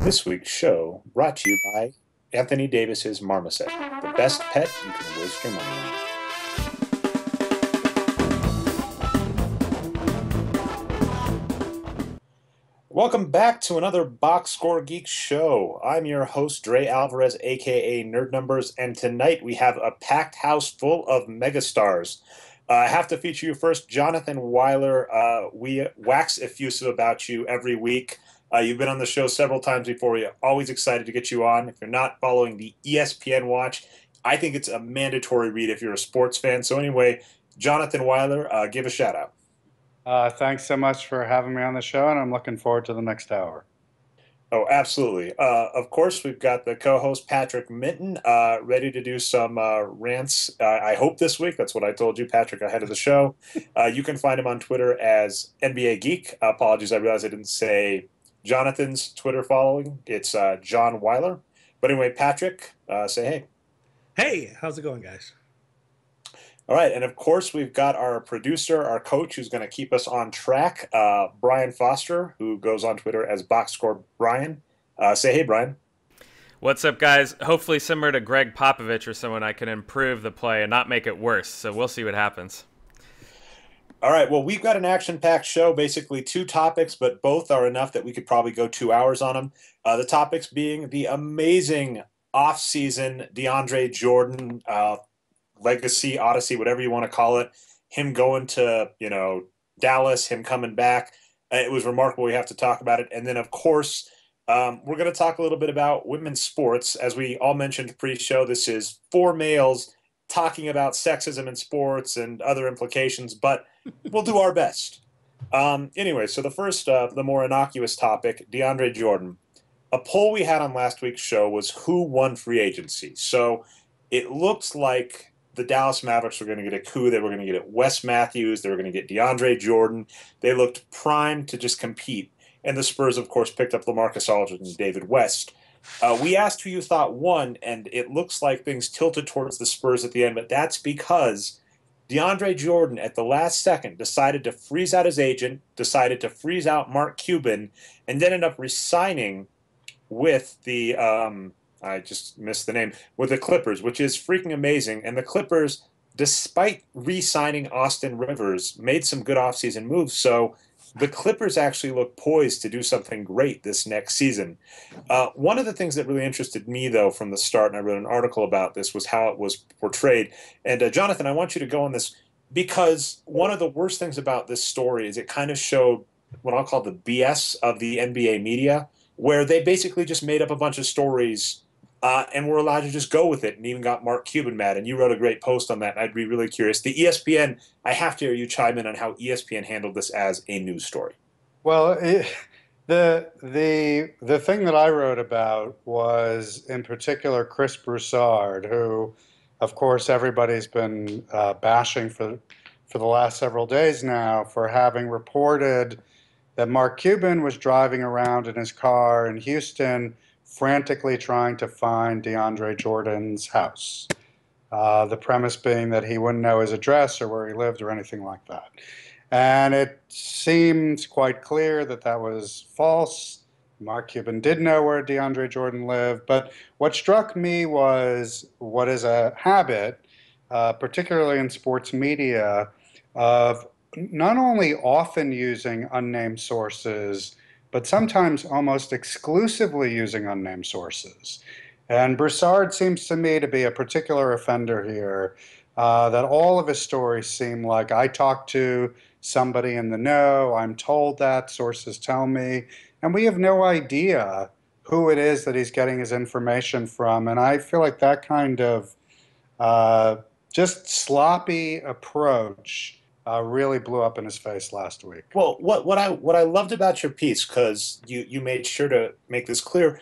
This week's show brought to you by Anthony Davis's Marmoset, the best pet you can waste your money on. Welcome back to another Boxscore Geeks Show. I'm your host, Dre Alvarez, aka Nerd Numbers, and tonight we have a packed house full of megastars. I have to feature you first, Jonathan Weiler. We wax effusive about you every week. You've been on the show several times before. We're always excited to get you on. If you're not following the ESPN Watch, I think it's a mandatory read if you're a sports fan. So anyway, Jonathan Weiler, give a shout out. Thanks so much for having me on the show, and I'm looking forward to the next hour. Oh, absolutely. Of course, we've got the co-host Patrick Minton ready to do some rants, I hope this week. That's what I told you, Patrick, ahead of the show. You can find him on Twitter as NBA Geek. Apologies, I realized I didn't say Jonathan's Twitter following. It's John Weiler. But anyway, Patrick, say hey. Hey, how's it going, guys? All right, and of course, we've got our producer, our coach, who's going to keep us on track, Brian Foster, who goes on Twitter as Boxscore Brian. Say hey, Brian. What's up, guys? Hopefully similar to Greg Popovich or someone, I can improve the play and not make it worse, so we'll see what happens. All right, well, we've got an action-packed show, basically two topics, but both are enough that we could probably go 2 hours on them. The topics being the amazing off-season Deandre Jordan legacy, odyssey, whatever you want to call it, him going to, Dallas, him coming back. It was remarkable. We have to talk about it. And then, of course, we're going to talk a little bit about women's sports. As we all mentioned pre-show, this is four males talking about sexism in sports and other implications, but we'll do our best. Anyway, so the first, the more innocuous topic, DeAndre Jordan. A poll we had on last week's show was who won free agency. So it looks like the Dallas Mavericks were going to get a coup. They were going to get Wes Matthews. They were going to get DeAndre Jordan. They looked primed to just compete. And the Spurs, of course, picked up LaMarcus Aldridge and David West. We asked who you thought won, and it looks like things tilted towards the Spurs at the end, but that's because DeAndre Jordan, at the last second, decided to freeze out his agent, decided to freeze out Mark Cuban, and then ended up re-signing with the I just missed the name, with the Clippers, which is freaking amazing. And the Clippers, despite re-signing Austin Rivers, made some good offseason moves. So the Clippers actually look poised to do something great this next season. One of the things that really interested me, though, from the start, and I wrote an article about this, was how it was portrayed. And Jonathan, I want you to go on this, because one of the worst things about this story is it kind of showed what I'll call the BS of the NBA media, where they basically just made up a bunch of stories and were allowed to just go with it, and even got Mark Cuban mad. And you wrote a great post on that. I'd be really curious. The ESPN, I have to hear you chime in on how ESPN handled this as a news story. Well, the thing that I wrote about was, in particular, Chris Broussard, who, of course, everybody's been bashing for the last several days now for having reported that Mark Cuban was driving around in his car in Houston frantically trying to find DeAndre Jordan's house. The premise being that he wouldn't know his address or where he lived or anything like that. And it seems quite clear that that was false. Mark Cuban did know where DeAndre Jordan lived. But what struck me was what is a habit, particularly in sports media, of not only often using unnamed sources, but sometimes almost exclusively using unnamed sources. And Broussard seems to me to be a particular offender here, that all of his stories seem like, I talked to somebody in the know, I'm told that, sources tell me, and we have no idea who it is that he's getting his information from. And I feel like that kind of just sloppy approach really blew up in his face last week. Well, what I loved about your piece, because you made sure to make this clear,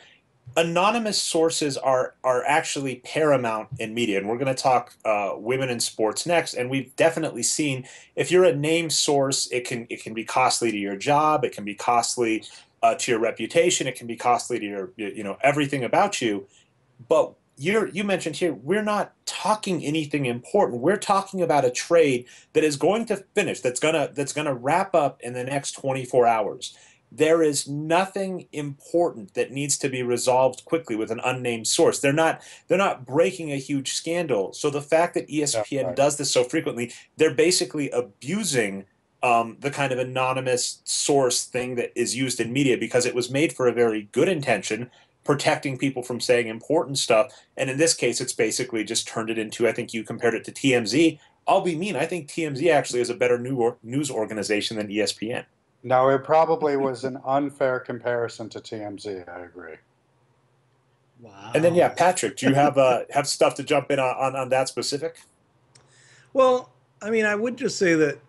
anonymous sources are actually paramount in media, and we're going to talk women in sports next. And we've definitely seen, if you're a named source, it can be costly to your job, it can be costly to your reputation, it can be costly to your everything about you. But you mentioned here, we're not talking anything important. We're talking about a trade that is going to finish, that's gonna wrap up in the next 24 hours. there is nothing important that needs to be resolved quickly with an unnamed source. They're not breaking a huge scandal. So the fact that ESPN does this so frequently, they're basically abusing the kind of anonymous source thing that is used in media because it was made for a very good intention, protecting people from saying important stuff. And in this case, it's basically just turned it into, I think you compared it to TMZ. I'll be mean. I think TMZ actually is a better news organization than ESPN. No, it probably was an unfair comparison to TMZ. I agree. Wow. And then, yeah, Patrick, do you have stuff to jump in on that specific? Well, I mean, I would just say that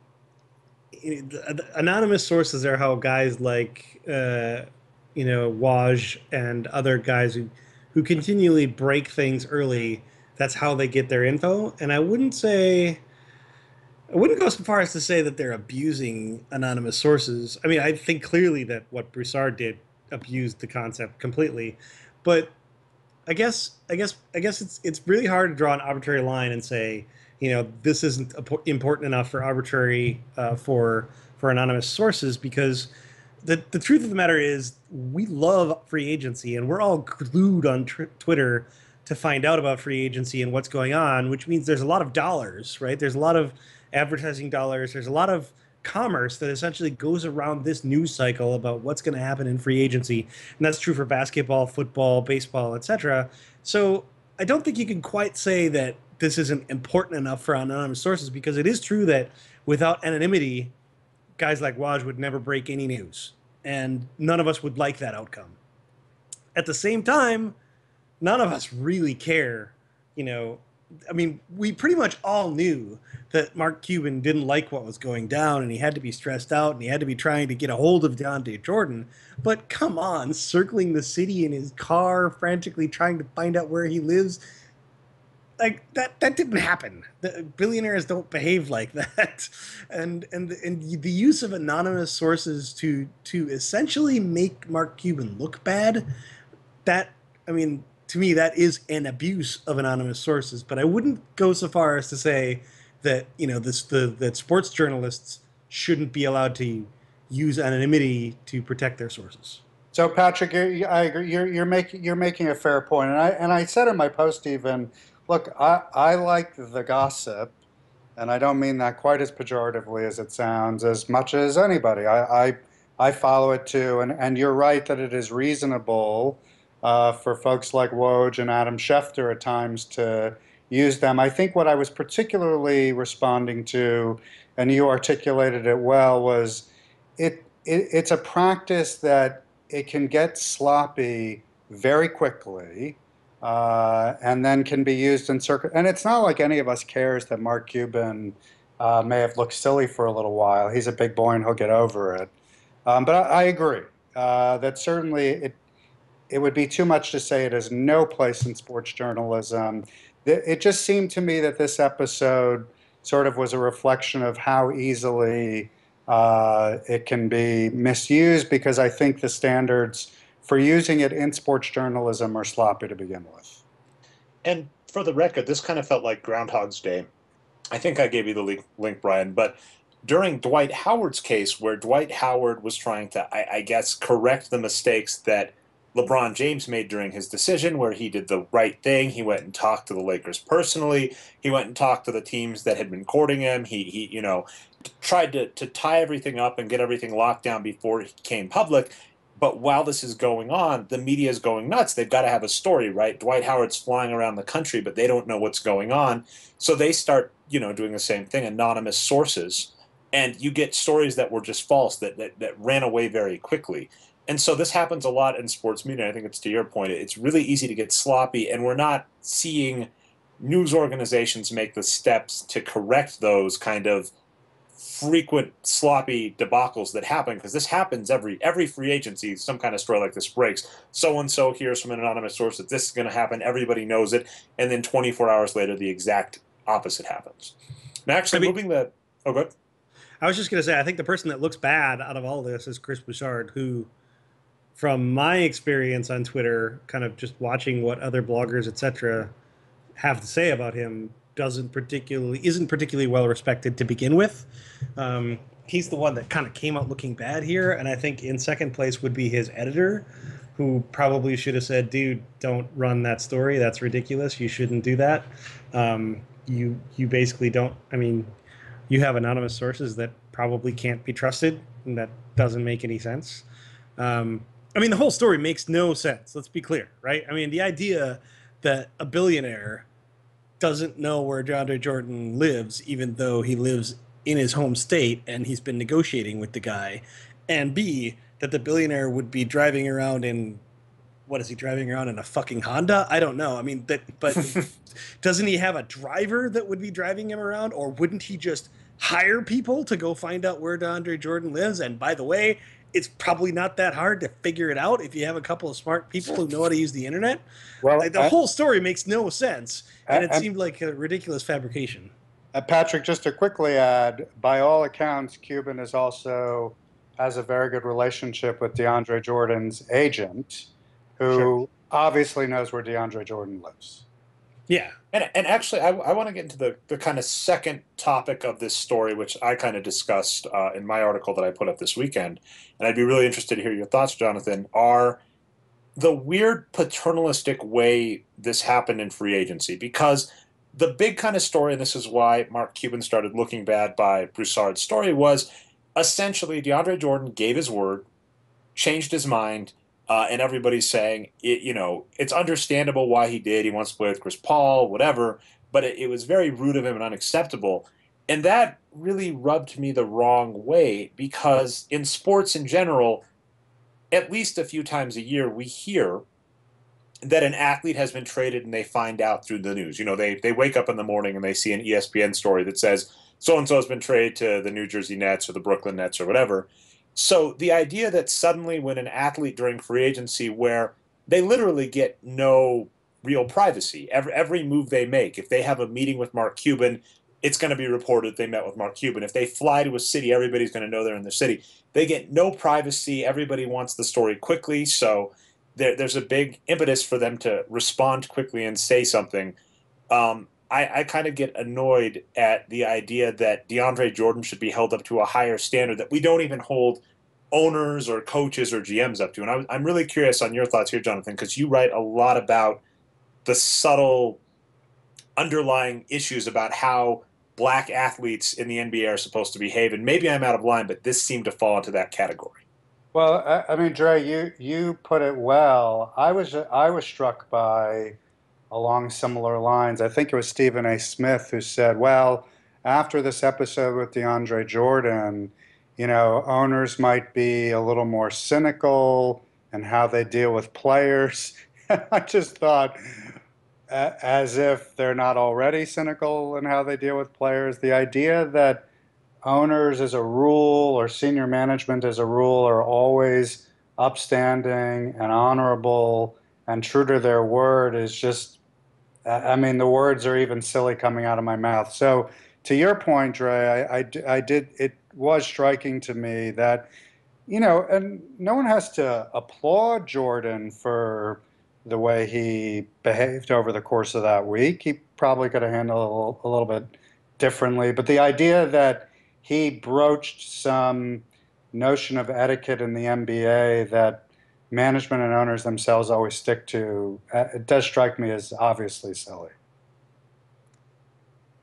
anonymous sources are how guys like Waj and other guys who continually break things early. That's how they get their info, and I wouldn't go so far as to say that they're abusing anonymous sources. I mean, I think clearly that what Broussard did abused the concept completely, but I guess it's really hard to draw an arbitrary line and say, this isn't important enough for arbitrary for anonymous sources, because the truth of the matter is we love free agency and we're all glued on Twitter to find out about free agency and what's going on, which means there's a lot of dollars, right? There's a lot of advertising dollars. There's a lot of commerce that essentially goes around this news cycle about what's going to happen in free agency. And that's true for basketball, football, baseball, etc. So I don't think you can quite say that this isn't important enough for anonymous sources, because it is true that without anonymity, guys like Waj would never break any news. And none of us would like that outcome. At the same time, none of us really care. I mean, we pretty much all knew that Mark Cuban didn't like what was going down, and he had to be stressed out, and he had to be trying to get a hold of Deandre Jordan. But come on, circling the city in his car, frantically trying to find out where he lives, like that didn't happen. The billionaires don't behave like that. And the use of anonymous sources to essentially make Mark Cuban look bad, to me, that is an abuse of anonymous sources. But I wouldn't go so far as to say that that sports journalists shouldn't be allowed to use anonymity to protect their sources. So, Patrick, I agree. You're making a fair point, and I said in my post even, look, I like the gossip, and I don't mean that quite as pejoratively as it sounds, as much as anybody. I follow it too, and you're right that it is reasonable for folks like Woj and Adam Schefter at times to use them. I think what I was particularly responding to, and you articulated it well, was it's a practice that it can get sloppy very quickly, and then can be used in circuit. And it's not like any of us cares that Mark Cuban may have looked silly for a little while. He's a big boy and he'll get over it. But I agree that certainly it would be too much to say it has no place in sports journalism. It just seemed to me that this episode sort of was a reflection of how easily it can be misused, because I think the standards for using it in sports journalism are sloppy to begin with. And for the record, this kind of felt like Groundhog's Day. I think I gave you the link, Brian, but during Dwight Howard's case, where Dwight Howard was trying to, I guess, correct the mistakes that LeBron James made during his decision, where he did the right thing. He went and talked to the Lakers personally. He went and talked to the teams that had been courting him. He tried to tie everything up and get everything locked down before it came public. But while this is going on, the media is going nuts. They've got to have a story, right? Dwight Howard's flying around the country, but they don't know what's going on. So they start, doing the same thing, anonymous sources. And you get stories that were just false, that ran away very quickly. And so this happens a lot in sports media. I think it's to your point. It's really easy to get sloppy, and we're not seeing news organizations make the steps to correct those kind of frequent sloppy debacles that happen, because this happens every free agency. Some kind of story like this breaks. So-and-so hears from an anonymous source that this is going to happen. Everybody knows it. And then 24 hours later, the exact opposite happens. Now, actually, Oh, good. I was just going to say, I think the person that looks bad out of all this is Chris Broussard, who, from my experience on Twitter, kind of just watching what other bloggers, etc., have to say about him, isn't particularly well respected to begin with. he's the one that kind of came out looking bad here, and I think in second place would be his editor, who probably should have said, "Dude, don't run that story. That's ridiculous. You shouldn't do that." You basically don't. I mean, you have anonymous sources that probably can't be trusted, and that doesn't make any sense. I mean, the whole story makes no sense. Let's be clear, right? I mean, the idea that a billionaire doesn't know where Deandre Jordan lives, even though he lives in his home state and he's been negotiating with the guy, and B, that the billionaire would be driving around in, what is he driving around in, a fucking Honda? I don't know. I mean, but doesn't he have a driver that would be driving him around, or wouldn't he just hire people to go find out where DeAndre Jordan lives? And by the way, it's probably not that hard to figure it out if you have a couple of smart people who know how to use the internet. Well, like, the whole story makes no sense, and it seemed like a ridiculous fabrication. Patrick, just to quickly add, by all accounts, Cuban has a very good relationship with DeAndre Jordan's agent, who obviously knows where DeAndre Jordan lives. Yeah. And actually, I want to get into the kind of second topic of this story, which I kind of discussed in my article that I put up this weekend. And I'd be really interested to hear your thoughts, Jonathan, are the weird paternalistic way this happened in free agency. Because the big kind of story, and this is why Mark Cuban started looking bad by Broussard's story, was essentially DeAndre Jordan gave his word, changed his mind, and everybody's saying, it's understandable why he did. He wants to play with Chris Paul, whatever, but it was very rude of him and unacceptable. And that really rubbed me the wrong way, because in sports in general, at least a few times a year, we hear that an athlete has been traded and they find out through the news. They wake up in the morning and they see an ESPN story that says so-and-so has been traded to the New Jersey Nets or the Brooklyn Nets or whatever. So the idea that suddenly when an athlete during free agency, where they literally get no real privacy, every move they make, if they have a meeting with Mark Cuban, it's going to be reported they met with Mark Cuban. If they fly to a city, everybody's going to know they're in the city. They get no privacy. Everybody wants the story quickly. So there's a big impetus for them to respond quickly and say something. I kind of get annoyed at the idea that DeAndre Jordan should be held up to a higher standard that we don't even hold owners or coaches or GMs up to. And I'm really curious on your thoughts here, Jonathan, because you write a lot about the subtle underlying issues about how black athletes in the NBA are supposed to behave. And maybe I'm out of line, but this seemed to fall into that category. Well, I mean, Dre, you put it well. I was struck by, along similar lines, I think it was Stephen A. Smith who said, well, after this episode with DeAndre Jordan, owners might be a little more cynical in how they deal with players. I just thought, as if they're not already cynical in how they deal with players, the idea that owners as a rule or senior management as a rule are always upstanding and honorable and true to their word is just, I mean, the words are even silly coming out of my mouth. So to your point, Dre, it was striking to me that, and no one has to applaud Jordan for the way he behaved over the course of that week. He probably could have handled it a little bit differently. But the idea that he broached some notion of etiquette in the NBA that management and owners themselves always stick to, it does strike me as obviously silly.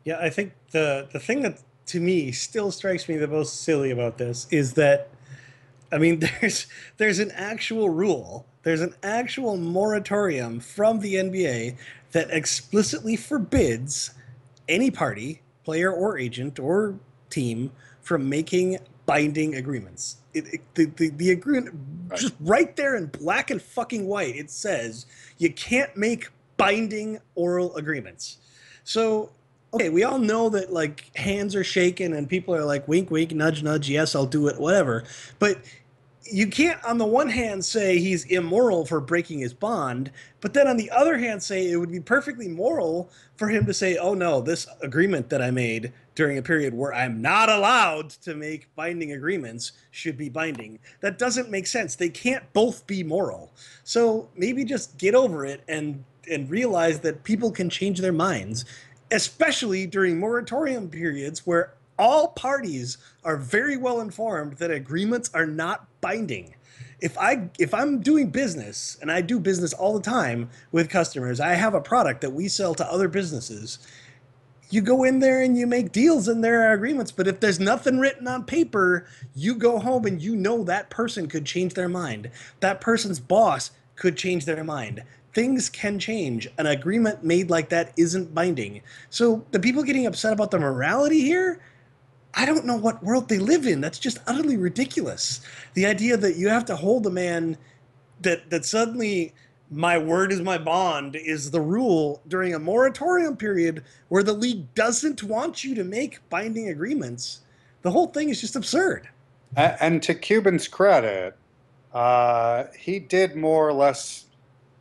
Yeah, I think the thing that to me still strikes me the most silly about this is that, I mean, there's an actual rule, there's an actual moratorium from the NBA that explicitly forbids any party, player or agent or team, from making binding agreements. The agreement, right, just right there in black and fucking white, it says you can't make binding oral agreements. So, okay, we all know that, like, hands are shaking and people are like, wink, wink, nudge, nudge, yes, I'll do it, whatever. But you can't, on the one hand, say he's immoral for breaking his bond, but then on the other hand, say it would be perfectly moral for him to say, oh no, this agreement that I made during a period where I'm not allowed to make binding agreements should be binding. That doesn't make sense. They can't both be moral. So maybe just get over it and realize that people can change their minds, especially during moratorium periods where all parties are very well informed that agreements are not binding. If I'm doing business, and I do business all the time with customers, I have a product that we sell to other businesses. You go in there and you make deals and there are agreements, but if there's nothing written on paper, you go home and you know that person could change their mind. That person's boss could change their mind. Things can change. An agreement made like that isn't binding. So the people getting upset about the morality here, I don't know what world they live in. That's just utterly ridiculous. The idea that you have to hold a man that suddenly my word is my bond is the rule during a moratorium period where the league doesn't want you to make binding agreements. The whole thing is just absurd. And to Cuban's credit, he did more or less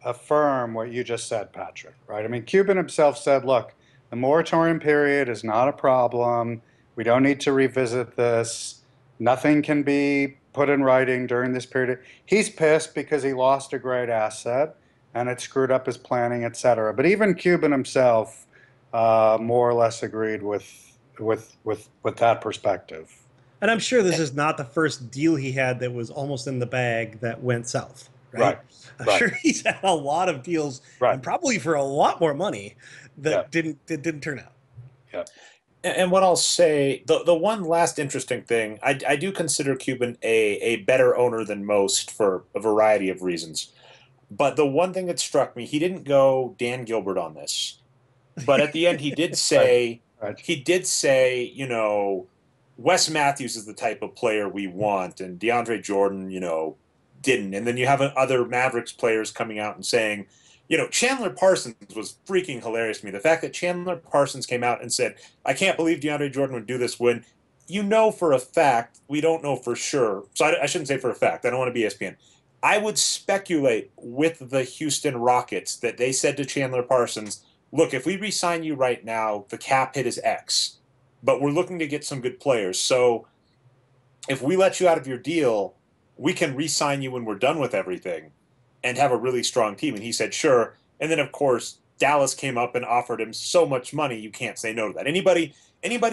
affirm what you just said, Patrick, right? I mean, Cuban himself said, look, the moratorium period is not a problem. We don't need to revisit this. Nothing can be put in writing during this period. He's pissed because he lost a great asset and it screwed up his planning, et cetera. But even Cuban himself more or less agreed with that perspective. And I'm sure this is not the first deal he had that was almost in the bag that went south, right? I'm sure he's had a lot of deals, and probably for a lot more money that didn't turn out. Yeah. And what I'll say, the one last interesting thing, I do consider Cuban a better owner than most for a variety of reasons. But the one thing that struck me, he didn't go Dan Gilbert on this. But at the end, he did say, you know, Wes Matthews is the type of player we want, and Deandre Jordan, you know, didn't. And then you have other Mavericks players coming out and saying, you know, Chandler Parsons was freaking hilarious to me. The fact that Chandler Parsons came out and said, I can't believe DeAndre Jordan would do this when you know for a fact, we don't know for sure. So I shouldn't say for a fact. I don't want to be ESPN. I would speculate with the Houston Rockets that they said to Chandler Parsons, look, if we re-sign you right now, the cap hit is X, but we're looking to get some good players. So if we let you out of your deal, we can re-sign you when we're done with everything and have a really strong team. And he said, sure. And then, of course, Dallas came up and offered him so much money, you can't say no to that. Anybody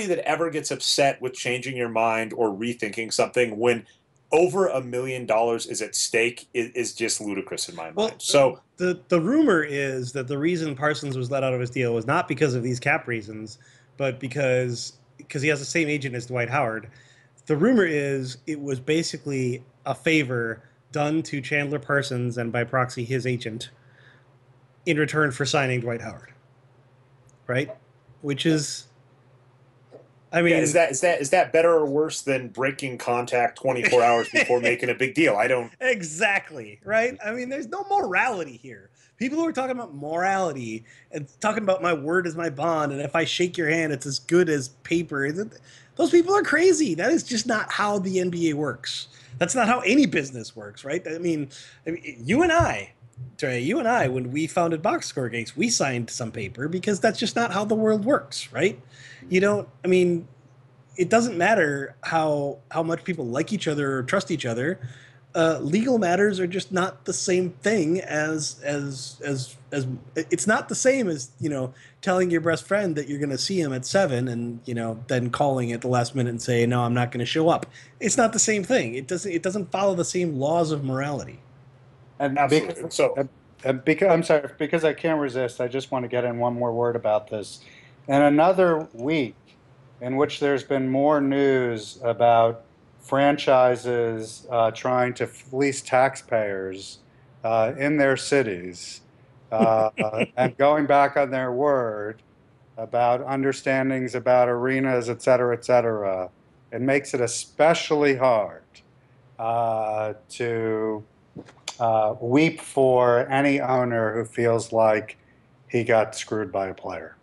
that ever gets upset with changing your mind or rethinking something when over $1 million is at stake is just ludicrous in my mind. Well, so the rumor is that the reason Parsons was let out of his deal was not because of these cap reasons, but because he has the same agent as Dwight Howard. The rumor is it was basically a favor done to Chandler Parsons and by proxy his agent in return for signing Dwight Howard. Right? Which is, I mean, is that better or worse than breaking contact 24 hours before making a big deal? I don't. Exactly, right? I mean, there's no morality here. People who are talking about morality and talking about my word is my bond, and if I shake your hand, it's as good as paper. Those people are crazy. That is just not how the NBA works. That's not how any business works, right? I mean you and I, Dre, when we founded Boxscore Geeks, we signed some paper because that's just not how the world works, right? You don't, I mean, it doesn't matter how much people like each other or trust each other. Legal matters are just not the same thing as it's not the same as, you know, telling your best friend that you're going to see him at 7 and, you know, then calling at the last minute and say, no, I'm not going to show up. It's not the same thing. It doesn't follow the same laws of morality. And Absolutely. I'm sorry, because I can't resist, I just want to get in one more word about this. And another week in which there's been more news about franchises trying to fleece taxpayers in their cities and going back on their word about understandings about arenas, et cetera, it makes it especially hard to weep for any owner who feels like he got screwed by a player.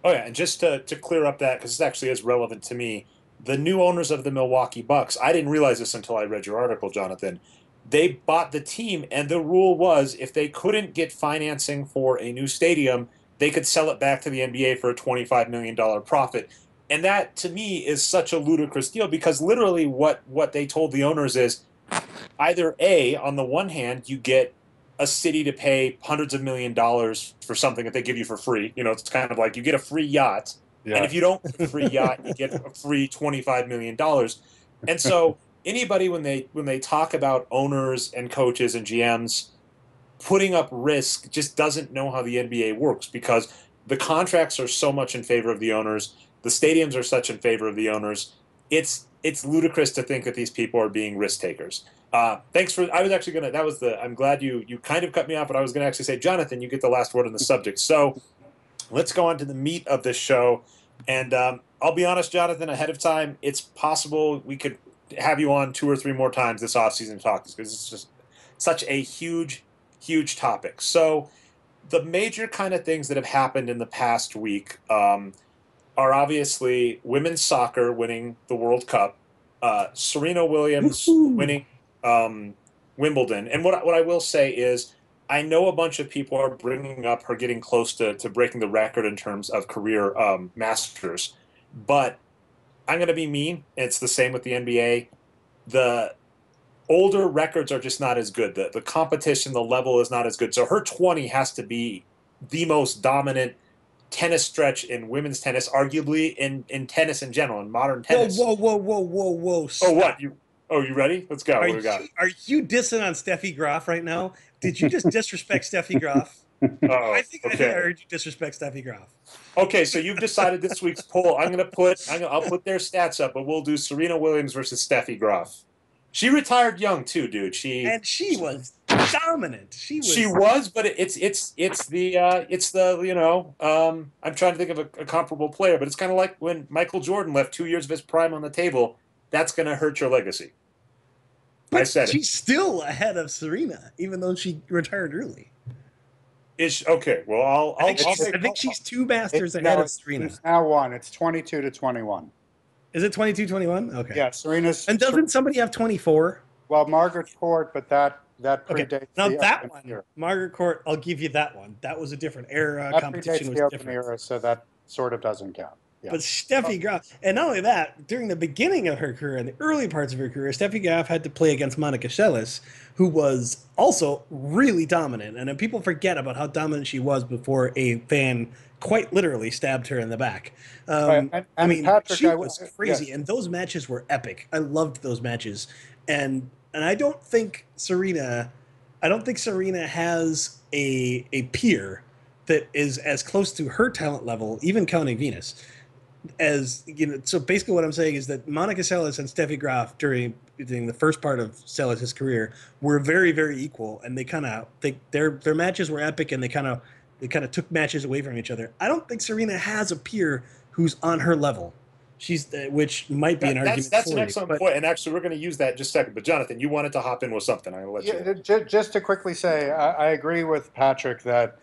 Oh, yeah, and just to clear up that, because this actually is relevant to me, the new owners of the Milwaukee Bucks, I didn't realize this until I read your article, Jonathan. They bought the team, and the rule was if they couldn't get financing for a new stadium, they could sell it back to the NBA for a $25 million profit. And that, to me, is such a ludicrous deal because literally what they told the owners is either A, on the one hand, you get a city to pay hundreds of $1 millions for something that they give you for free. You know, it's kind of like you get a free yacht, Yeah. And if you don't get a free yacht, you get a free $25 million. And so anybody, when they talk about owners and coaches and GMs putting up risk, just doesn't know how the NBA works, because the contracts are so much in favor of the owners. The stadiums are such in favor of the owners. It's ludicrous to think that these people are being risk takers. Thanks for. I was actually gonna. That was the. I'm glad you kind of cut me off, but I was gonna actually say, Jonathan, you get the last word on the subject. So let's go on to the meat of this show. And I'll be honest, Jonathan, ahead of time, it's possible we could have you on 2 or 3 more times this offseason to talk, because it's just such a huge, huge topic. So the major kind of things that have happened in the past week are obviously women's soccer winning the World Cup, Serena Williams winning Wimbledon. And what I will say is, I know a bunch of people are bringing up her getting close to breaking the record in terms of career masters, but I'm going to be mean. It's the same with the NBA. The older records are just not as good. The competition, the level is not as good. So her 20 has to be the most dominant tennis stretch in women's tennis, arguably in tennis in general, in modern tennis. Whoa! Oh, what? You ready? Let's go. What do we got? Are you dissing on Steffi Graf right now? Did you just disrespect Steffi Graf? Oh, I think I heard you disrespect Steffi Graf. Okay, so you've decided this week's poll. I'll put their stats up, but we'll do Serena Williams versus Steffi Graf. She retired young too, dude. She was dominant. She was, but it's the I'm trying to think of a comparable player, but it's kind of like when Michael Jordan left 2 years of his prime on the table. That's going to hurt your legacy. But I said she's still ahead of Serena, even though she retired early. Okay? Well, I think she's 2 masters ahead of Serena. It's now one. It's 22-21. Is it 22-21? Okay. Yeah, Serena's. And doesn't somebody have 24? Well, Margaret Court, but that predates. Okay. Now the that Open one, era. Margaret Court, I'll give you that one. That was a different era. That Competition predates was the Open different. era, so that sort of doesn't count. Yeah. But Steffi Graf, and not only that, during the beginning of her career and the early parts of her career, Steffi Graf had to play against Monica Seles, who was also really dominant. And then people forget about how dominant she was before a fan quite literally stabbed her in the back. I mean, Patrick, she was crazy, yes. and those matches were epic. I loved those matches, and I don't think Serena has a peer that is as close to her talent level, even counting Venus, as you know. So basically, what I'm saying is that Monica Seles and Steffi Graf during the first part of Seles' career were very, very equal, and their matches were epic, and they kind of took matches away from each other. I don't think Serena has a peer who's on her level. Which might be an argument. That's an excellent point, and actually, we're going to use that in just a second. But Jonathan, you wanted to hop in with something. I'm going to let you. Just to quickly say, I agree with Patrick that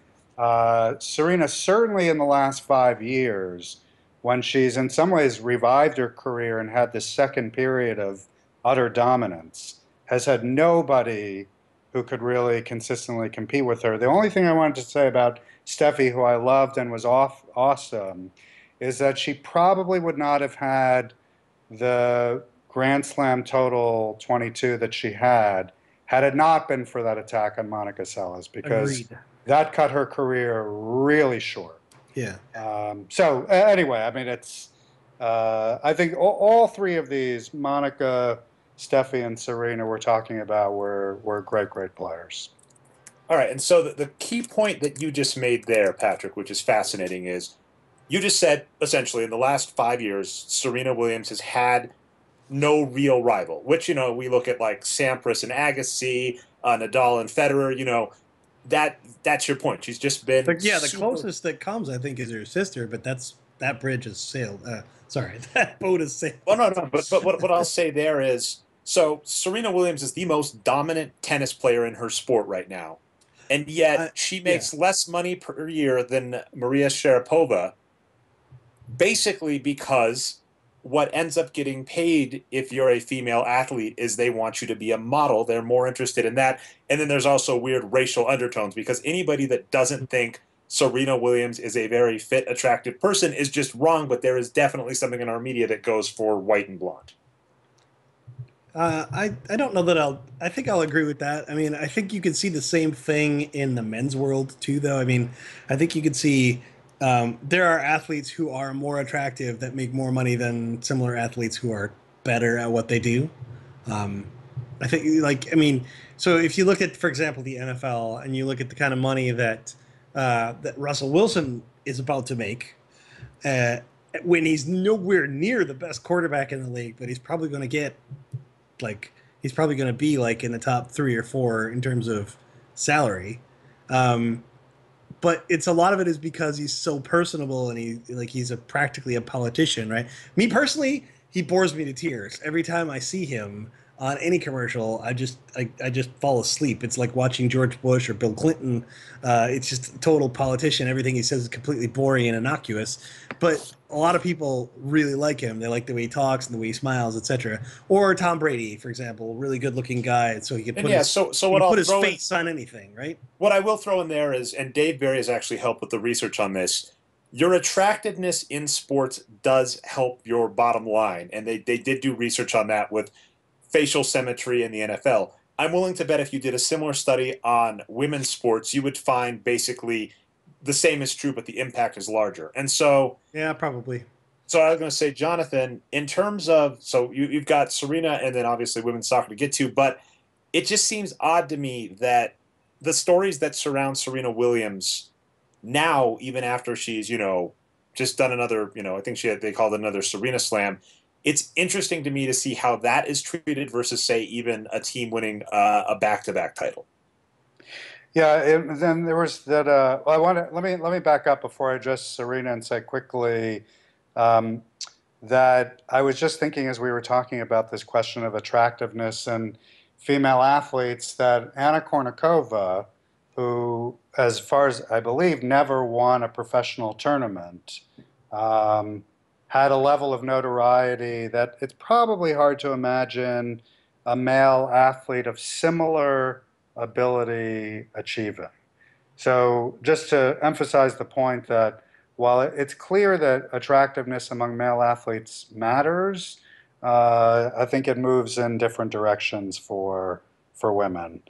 Serena, certainly in the last 5 years, when she's in some ways revived her career and had this second period of utter dominance, has had nobody who could really consistently compete with her. The only thing I wanted to say about Steffi, who I loved and was awesome, is that she probably would not have had the Grand Slam total 22 that she had it not been for that attack on Monica Seles, because that cut her career really short. Yeah. So anyway, I mean, it's I think all 3 of these, Monica, Steffi, and Serena, we're talking about were great players. All right, and so the key point that you just made there, Patrick, which is fascinating, is you just said, essentially, in the last 5 years, Serena Williams has had no real rival, which, we look at like Sampras and Agassi, Nadal and Federer, that's your point. She's just been the closest that comes, I think, is her sister, but that bridge has sailed. That boat has sailed. Well, no, but what I'll say there is, so Serena Williams is the most dominant tennis player in her sport right now, and yet she makes less money per year than Maria Sharapova, basically because what ends up getting paid if you're a female athlete is they want you to be a model. They're more interested in that. And then there's also weird racial undertones, because anybody that doesn't think Serena Williams is a very fit, attractive person is just wrong, but there is definitely something in our media that goes for white and blonde. I don't know that I think I'll agree with that. I mean, I think you can see the same thing in the men's world too, though. I mean, I think you could see There are athletes who are more attractive that make more money than similar athletes who are better at what they do. Um, I think, like, I mean, so if you look at, for example, the NFL, and you look at the kind of money that Russell Wilson is about to make, uh, when he's nowhere near the best quarterback in the league, but he's probably going to get like he's probably going to be like in the top 3 or 4 in terms of salary. Um, but it's a lot of it is because he's so personable and he's practically a politician, right? Me personally, he bores me to tears every time I see him on any commercial. I just fall asleep. It's like watching George Bush or Bill Clinton. It's just a total politician. Everything he says is completely boring and innocuous. But a lot of people really like him. They like the way he talks and the way he smiles, etc. Or Tom Brady, for example, really good-looking guy, so he could And put yeah, his so he what could I'll put his throw in, face on anything, right? what I will throw in there is, and Dave Barry has actually helped with the research on this. Your attractiveness in sports does help your bottom line, and they did do research on that with facial symmetry in the NFL. I'm willing to bet if you did a similar study on women's sports, you would find basically the same is true, but the impact is larger. And so, Yeah, probably. so I was going to say, Jonathan, in terms of, so you've got Serena and then obviously women's soccer to get to, but it just seems odd to me that the stories that surround Serena Williams now, even after she's, just done another, I think they called it another Serena Slam. It's interesting to me to see how that is treated versus, say, even a team winning a back-to-back title. Yeah, then there was that. Well, I want to let me back up before I address Serena and say quickly um, that I was just thinking as we were talking about this question of attractiveness and female athletes that Anna Kournikova, who, as far as I believe, never won a professional tournament, um, had a level of notoriety that it's probably hard to imagine a male athlete of similar ability achieving. So, just to emphasize the point that while it's clear that attractiveness among male athletes matters, I think it moves in different directions for women.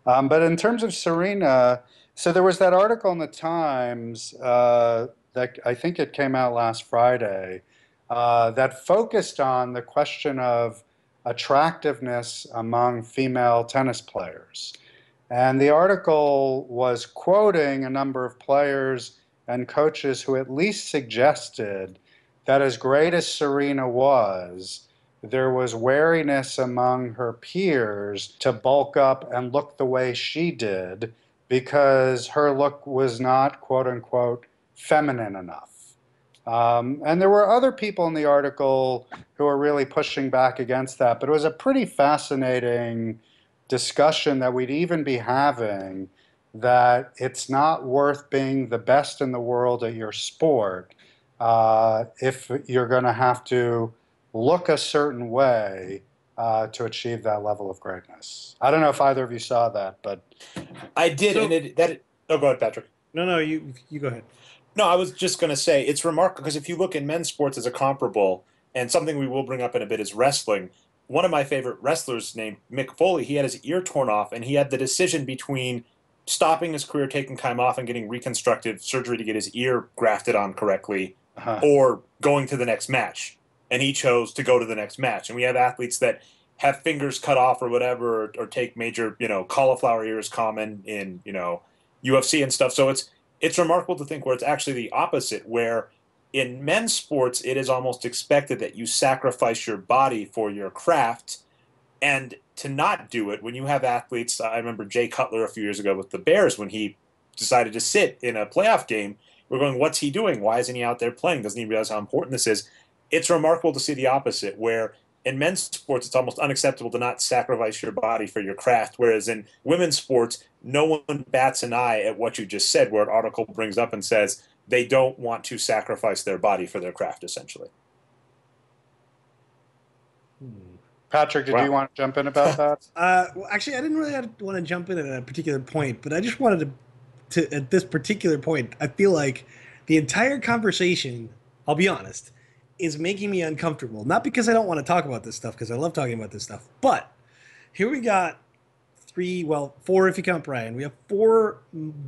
But in terms of Serena, so there was that article in the Times that I think it came out last Friday that focused on the question of attractiveness among female tennis players. And the article was quoting a number of players and coaches who at least suggested that as great as Serena was, there was wariness among her peers to bulk up and look the way she did because her look was not, quote unquote, feminine enough. And there were other people in the article who were really pushing back against that, but it was a pretty fascinating discussion that we'd even be having that it's not worth being the best in the world at your sport if you're going to have to look a certain way to achieve that level of greatness. I don't know if either of you saw that, but I did, So oh, go ahead, Patrick. no, you go ahead. No, I was just going to say it's remarkable because if you look in men's sports as a comparable, and something we will bring up in a bit is wrestling. One of my favorite wrestlers named Mick Foley, he had his ear torn off, and he had the decision between stopping his career, taking time off, and getting reconstructive surgery to get his ear grafted on correctly, or going to the next match. And he chose to go to the next match. And we have athletes that have fingers cut off or whatever, or take major, cauliflower ears common in, UFC and stuff. So it's remarkable to think where it's actually the opposite, where in men's sports, it is almost expected that you sacrifice your body for your craft. And to not do it, when you have athletes, I remember Jay Cutler a few years ago with the Bears when he decided to sit in a playoff game. We're going, what's he doing? Why isn't he out there playing? Doesn't he realize how important this is? It's remarkable to see the opposite, where in men's sports, it's almost unacceptable to not sacrifice your body for your craft, whereas in women's sports, no one bats an eye at what you just said, where an article brings up and says they don't want to sacrifice their body for their craft, essentially. Patrick, did you want to jump in about that? Well, actually, I didn't really want to jump in at a particular point, but I just wanted to at this particular point, I feel like the entire conversation, I'll be honest, is making me uncomfortable. Not because I don't want to talk about this stuff, because I love talking about this stuff, but here we got four if you count Brian. We have four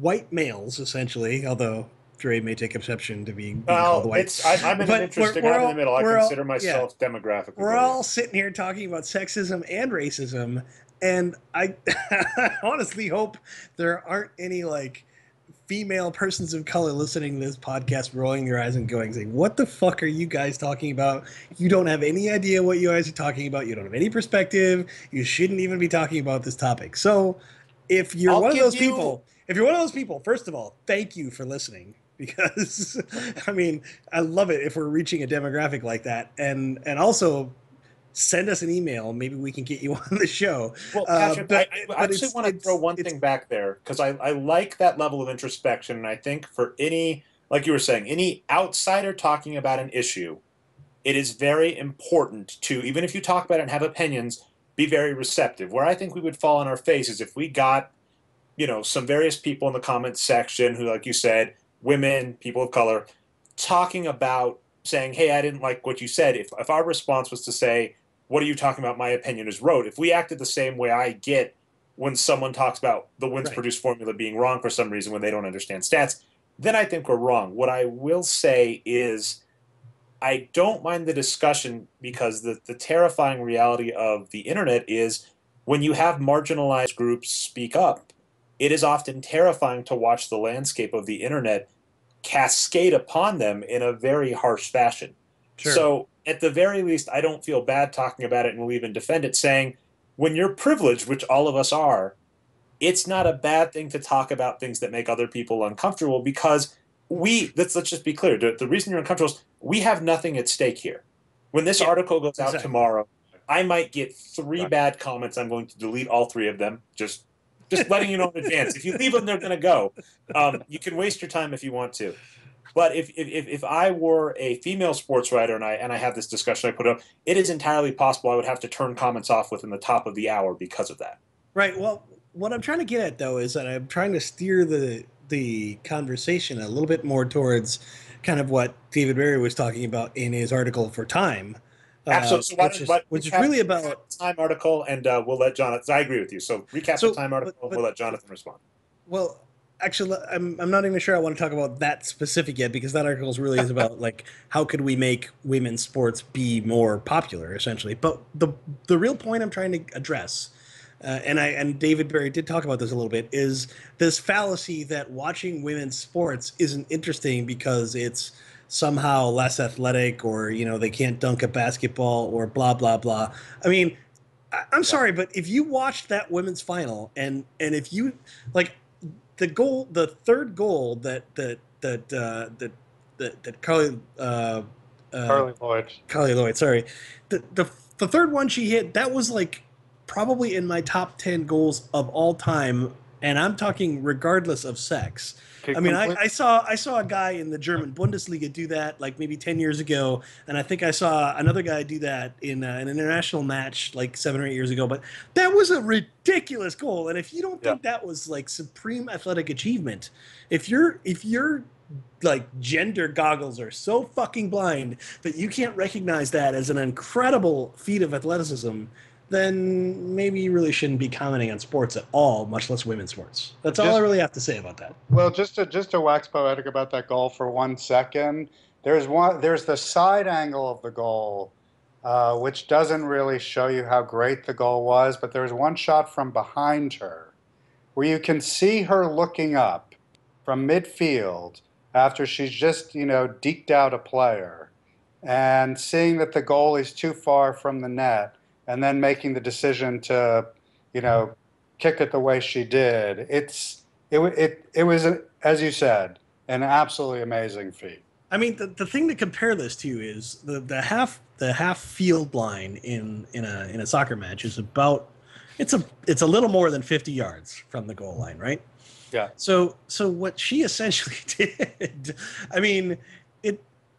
white males, essentially, although Dre may take exception to being called Well, white. I'm in an interesting. I'm in the middle. I consider myself demographically. We're all sitting here talking about sexism and racism, and I honestly hope there aren't any like female persons of color listening to this podcast rolling their eyes and saying, what the fuck are you guys talking about? You don't have any idea what you guys are talking about. You don't have any perspective. You shouldn't even be talking about this topic. So if you're one of those people, first of all, thank you for listening, because I mean, I love it if we're reaching a demographic like that. And also send us an email. Maybe we can get you on the show. Well, Patrick, I actually want to throw one thing back there, because I like that level of introspection. And I think for any, like you were saying, any outsider talking about an issue, it is very important to, even if you talk about it and have opinions, be very receptive. Where I think we would fall on our faces if we got, some various people in the comments section who, like you said, women, people of color, talking about saying, hey, I didn't like what you said. If our response was to say, what are you talking about? My opinion is rote. If we acted the same way I get when someone talks about the wins produced formula being wrong for some reason when they don't understand stats, then I think we're wrong. What I will say is I don't mind the discussion, because the terrifying reality of the internet is when you have marginalized groups speak up, it is often terrifying to watch the landscape of the internet cascade upon them in a very harsh fashion. Sure. So at the very least, I don't feel bad talking about it, and we'll even defend it, saying when you're privileged, which all of us are, it's not a bad thing to talk about things that make other people uncomfortable, because let's just be clear. The reason you're uncomfortable is we have nothing at stake here. When this article goes out tomorrow, I might get 3 bad comments. I'm going to delete all 3 of them. Just letting you know in advance. If you leave them, they're going to go. You can waste your time if you want to. But if I were a female sports writer and I have this discussion I put up, it is entirely possible I would have to turn comments off within the top of the hour because of that. Right. Well, what I'm trying to get at, though, is that I'm trying to steer the conversation a little bit more towards kind of what David Berry was talking about in his article for Time. Absolutely. So which is really about Time article, and we'll let Jonathan. I agree with you. So recap the Time article. We'll let Jonathan respond. Well, actually, I'm not even sure I want to talk about that specific yet, because that article really is about like how could we make women's sports be more popular, essentially. But the real point I'm trying to address, and David Berry did talk about this a little bit, is this fallacy that watching women's sports isn't interesting because it's somehow less athletic, or they can't dunk a basketball, or blah blah blah. I mean, I'm sorry, but if you watched that women's final, and if you like the third goal that Carly Lloyd, sorry, the third one she hit, that was like probably in my top 10 goals of all time, and I'm talking regardless of sex. I mean, I saw a guy in the German Bundesliga do that like maybe 10 years ago, and I think I saw another guy do that in an international match like 7 or 8 years ago. But that was a ridiculous goal, and if you don't think that was like supreme athletic achievement, if your like gender goggles are so fucking blind that you can't recognize that as an incredible feat of athleticism, then maybe you really shouldn't be commenting on sports at all, much less women's sports. That's all I really have to say about that. Well, just to wax poetic about that goal for 1 second, there's the side angle of the goal, which doesn't really show you how great the goal was, but there's one shot from behind her where you can see her looking up from midfield after she's just, deked out a player, and seeing that the goal is too far from the net, and then making the decision to, kick it the way she did. It was, as you said, an absolutely amazing feat. I mean, the thing to compare this to is the half field line in a soccer match is about it's a little more than 50 yards from the goal line, right? Yeah. So what she essentially did, I mean,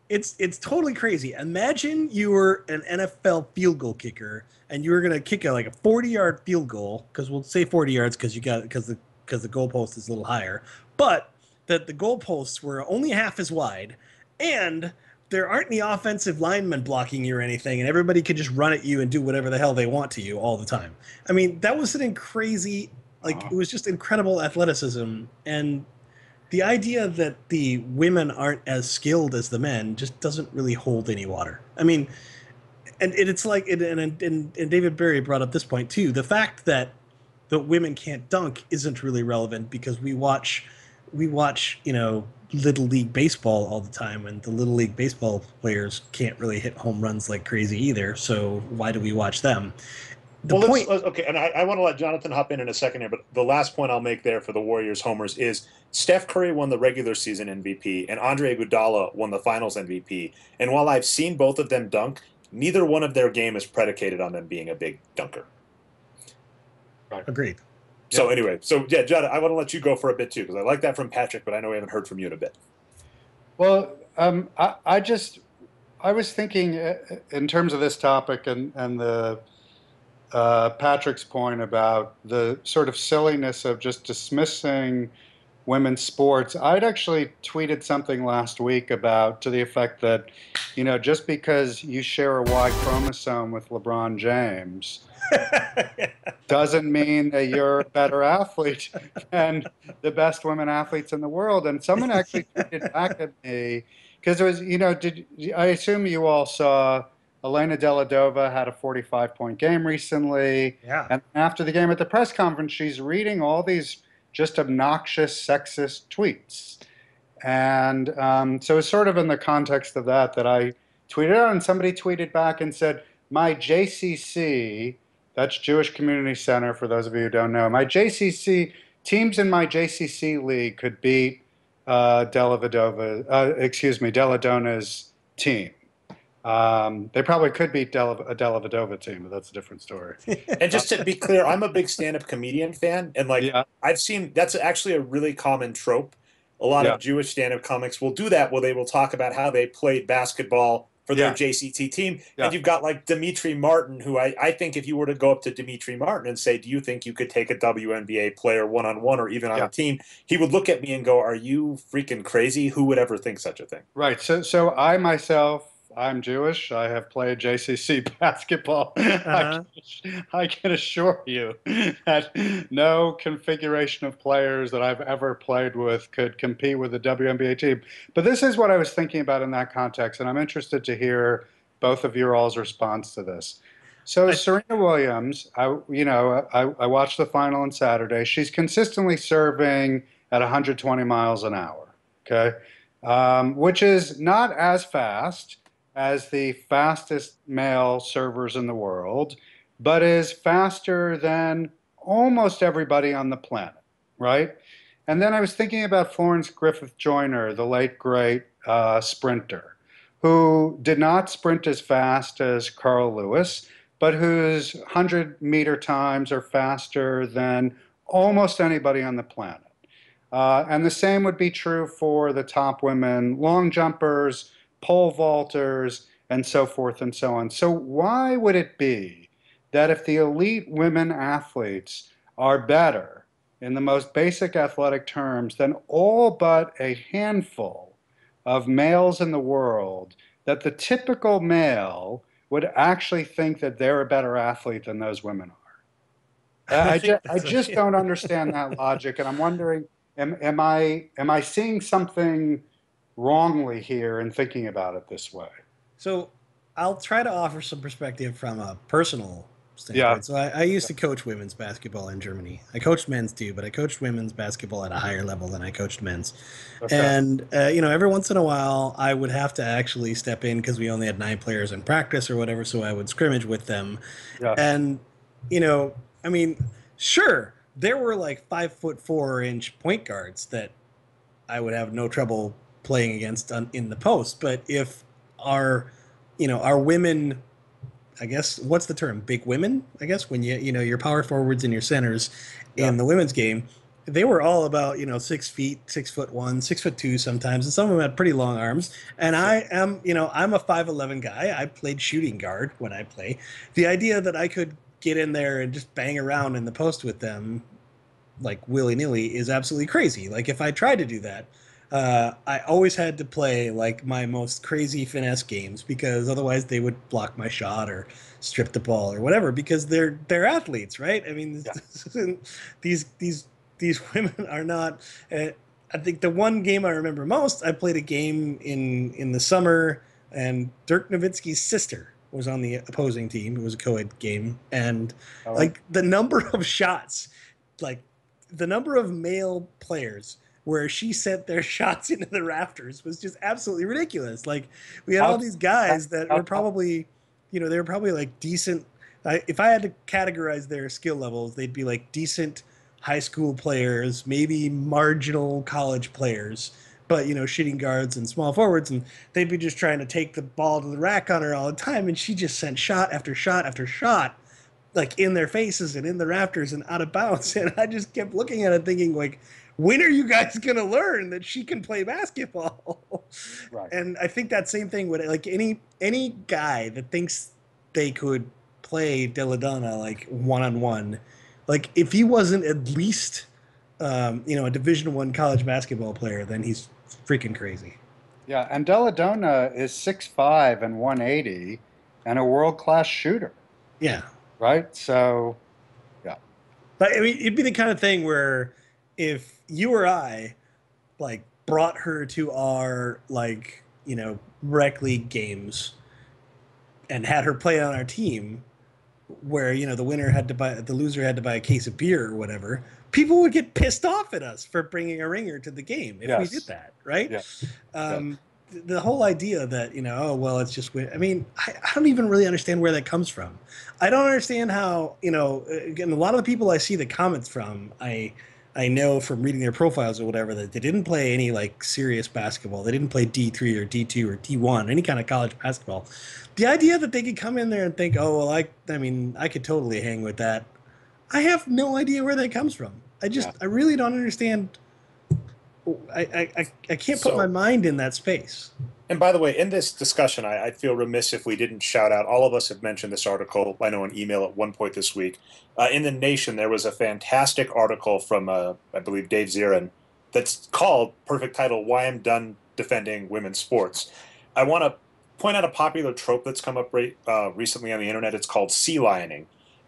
it's totally crazy. Imagine you were an NFL field goal kicker and you were going to kick a 40-yard field goal, because we'll say 40 yards because the goalpost is a little higher, but that the goalposts were only half as wide, and there aren't any offensive linemen blocking you or anything, and everybody could just run at you and do whatever the hell they want to you all the time. I mean, that was crazy, it was just incredible athleticism, and the idea that the women aren't as skilled as the men just doesn't really hold any water. I mean, and it's like, and David Berry brought up this point too. The fact that the women can't dunk isn't really relevant because we watch, little league baseball all the time, and the little league baseball players can't really hit home runs like crazy either. So why do we watch them? The Well, point, okay, and I want to let Jonathan hop in a second here, but the last point I'll make there for the Warriors homers is Steph Curry won the regular season MVP, and Andre Iguodala won the Finals MVP. And while I've seen both of them dunk, neither one of their game is predicated on them being a big dunker. agreed. So anyway, yeah, John, I want to let you go for a bit too because I like that from Patrick, but I know we haven't heard from you in a bit. Well, I was thinking in terms of this topic and the Patrick's point about the sort of silliness of just dismissing women's sports. I'd actually tweeted something last week about to the effect that, just because you share a Y chromosome with LeBron James doesn't mean that you're a better athlete than the best women athletes in the world. And someone actually tweeted back at me because it was, I assume you all saw Elena Deladova had a 45-point game recently. Yeah. And after the game at the press conference, she's reading all these just obnoxious, sexist tweets. And so it's sort of in the context of that I tweeted out, and somebody tweeted back and said, my JCC, that's Jewish Community Center, for those of you who don't know, my JCC, teams in my JCC league could beat Deladona's team. They probably could beat a Delavadova team, but that's a different story. And just to be clear, I'm a big stand-up comedian fan, and I've seen that's actually a really common trope. A lot of Jewish stand-up comics will do that, where they will talk about how they played basketball for their JCT team. And you've got like Dimitri Martin, who I think if you were to go up to Dimitri Martin and say, do you think you could take a WNBA player one-on-one or even on a team? He would look at me and go, are you freaking crazy? Who would ever think such a thing? Right. So I myself, I'm Jewish. I have played JCC basketball. I can assure you that no configuration of players that I've ever played with could compete with a WNBA team. But this is what I was thinking about in that context, and I'm interested to hear both of your all's response to this. So Serena Williams, I watched the final on Saturday. She's consistently serving at 120 miles an hour, okay, which is not as fast as the fastest male servers in the world, but is faster than almost everybody on the planet, right? And then I was thinking about Florence Griffith Joyner, the late great sprinter, who did not sprint as fast as Carl Lewis, but whose 100-meter times are faster than almost anybody on the planet. And the same would be true for the top women long jumpers, pole vaulters, and so forth and so on. So why would it be that if the elite women athletes are better in the most basic athletic terms than all but a handful of males in the world, that the typical male would actually think that they're a better athlete than those women are? I just don't understand that logic, and I'm wondering, am I seeing something wrongly here in thinking about it this way? So I'll try to offer some perspective from a personal standpoint. So I used to coach women's basketball in Germany. I coached men's too, but I coached women's basketball at a higher level than I coached men's. Okay. And every once in a while I would have to actually step in because we only had 9 players in practice or whatever, so I would scrimmage with them. And sure, there were like 5'4" point guards that I would have no trouble playing against in the post. But if our women, I guess, what's the term? Big women, I guess, when your power forwards and your centers in the women's game, they were all about 6 feet, 6'1", 6'2" sometimes, and some of them had pretty long arms. And I am, I'm a 5'11" guy. I played shooting guard when I play. The idea that I could get in there and just bang around in the post with them like willy-nilly is absolutely crazy. Like if I tried to do that, I always had to play like my most crazy finesse games because otherwise they would block my shot or strip the ball or whatever because they're athletes, right? I mean, these women are not. I think the one game I remember most, I played a game in the summer, and Dirk Nowitzki's sister was on the opposing team. It was a co-ed game, and Oh, like the number of shots, like the number of male players where she sent their shots into the rafters was just absolutely ridiculous. Like we had all these guys that were probably, they were probably like decent. If I had to categorize their skill levels, they'd be like decent high school players, maybe marginal college players, but shooting guards and small forwards, and they'd be just trying to take the ball to the rack on her all the time, and she just sent shot after shot after shot, like in their faces and in the rafters and out of bounds. And I just kept looking at it thinking, like, when are you guys gonna learn that she can play basketball? right. And I think that same thing would, like, any guy that thinks they could play Deladonna like one-on-one, like if he wasn't at least a Division I college basketball player, then he's freaking crazy. Yeah, and Deladonna is 6'5" and 180 and a world-class shooter, Yeah. right? So, yeah. But I mean, it'd be the kind of thing where if you or I like brought her to our rec league games and had her play on our team, where the loser had to buy a case of beer or whatever, people would get pissed off at us for bringing a ringer to the game if we did that, right? Yeah. The whole idea that oh well, it's just, I mean, I don't even really understand where that comes from. I don't understand how, again, a lot of the people I see the comments from, I know from reading their profiles or whatever, that they didn't play any like serious basketball. They didn't play D3 or D2 or D1, any kind of college basketball. The idea that they could come in there and think, oh, well, I mean, I could totally hang with that. I have no idea where that comes from. I really don't understand. I can't put my mind in that space. And by the way, in this discussion, I'd feel remiss if we didn't shout out. All of us have mentioned this article, I know, an email at one point this week. In The Nation, there was a fantastic article from, I believe, Dave Zirin, that's called, perfect title, Why I'm Done Defending Women's Sports. I want to point out a popular trope that's come up recently on the internet. It's called sea lioning.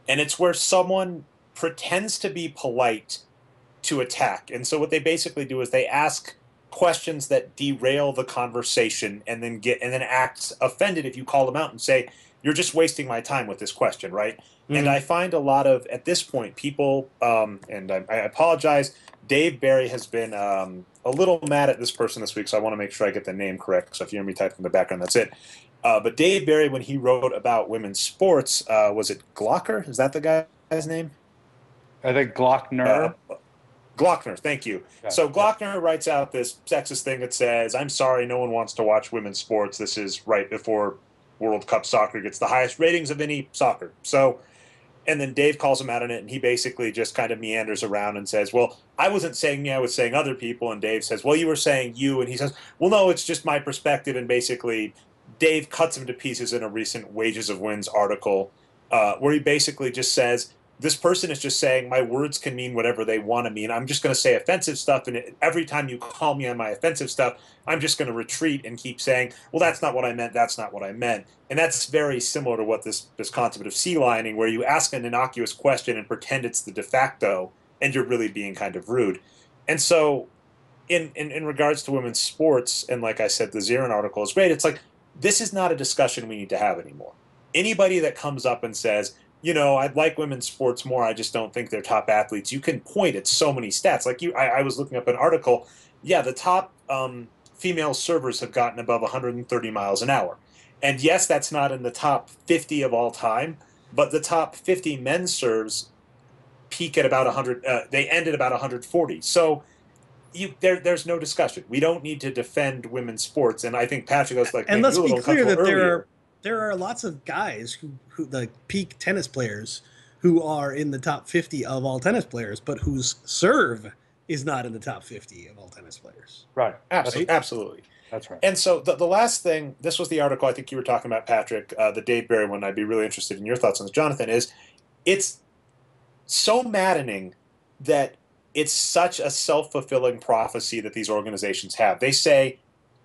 And it's where someone pretends to be polite to attack. And so what they basically do is they ask questions that derail the conversation and then act offended if you call them out and say, you're just wasting my time with this question, right? Mm-hmm. And I find a lot of, at this point, people, and I apologize, Dave Barry has been a little mad at this person this week, so I want to make sure I get the name correct. So if you hear me typing in the background, that's it. But Dave Barry, when he wrote about women's sports, was it Glocker? Is that the guy's name? I think Glockner. Glockner, thank you. Yeah, so Glockner writes out this sexist thing that says, I'm sorry, no one wants to watch women's sports. This is right before World Cup soccer gets the highest ratings of any soccer. So, and then Dave calls him out on it, and he basically just kind of meanders around and says, well, I wasn't saying me, I was saying other people. And Dave says, well, you were saying you. And he says, well, no, it's just my perspective. And basically, Dave cuts him to pieces in a recent Wages of Wins article where he basically just says, this person is just saying my words can mean whatever they want to mean. I'm just going to say offensive stuff, and every time you call me on my offensive stuff, I'm just going to retreat and keep saying, well, that's not what I meant, that's not what I meant. And that's very similar to what this concept of sea lining, where you ask an innocuous question and pretend it's the de facto, and you're really being kind of rude. And so in regards to women's sports, and like I said, the Zirin article is great, it's like, this is not a discussion we need to have anymore. Anybody that comes up and says, I'd like women's sports more, I just don't think they're top athletes, you can point at so many stats. Like I was looking up an article. Yeah, the top female servers have gotten above 130 miles an hour. And yes, that's not in the top 50 of all time, but the top 50 men's serves peak at about 100. They end at about 140. So there's no discussion. We don't need to defend women's sports. And I think Patrick was like, and let's be clear that earlier. There are lots of guys who like peak tennis players who are in the top 50 of all tennis players, but whose serve is not in the top 50 of all tennis players. Right. Absolutely. That's right. And so the last thing, this was the article I think you were talking about, Patrick, the Dave Barry one. I'd be really interested in your thoughts on this, Jonathan, is it's so maddening that it's such a self-fulfilling prophecy that these organizations have. They say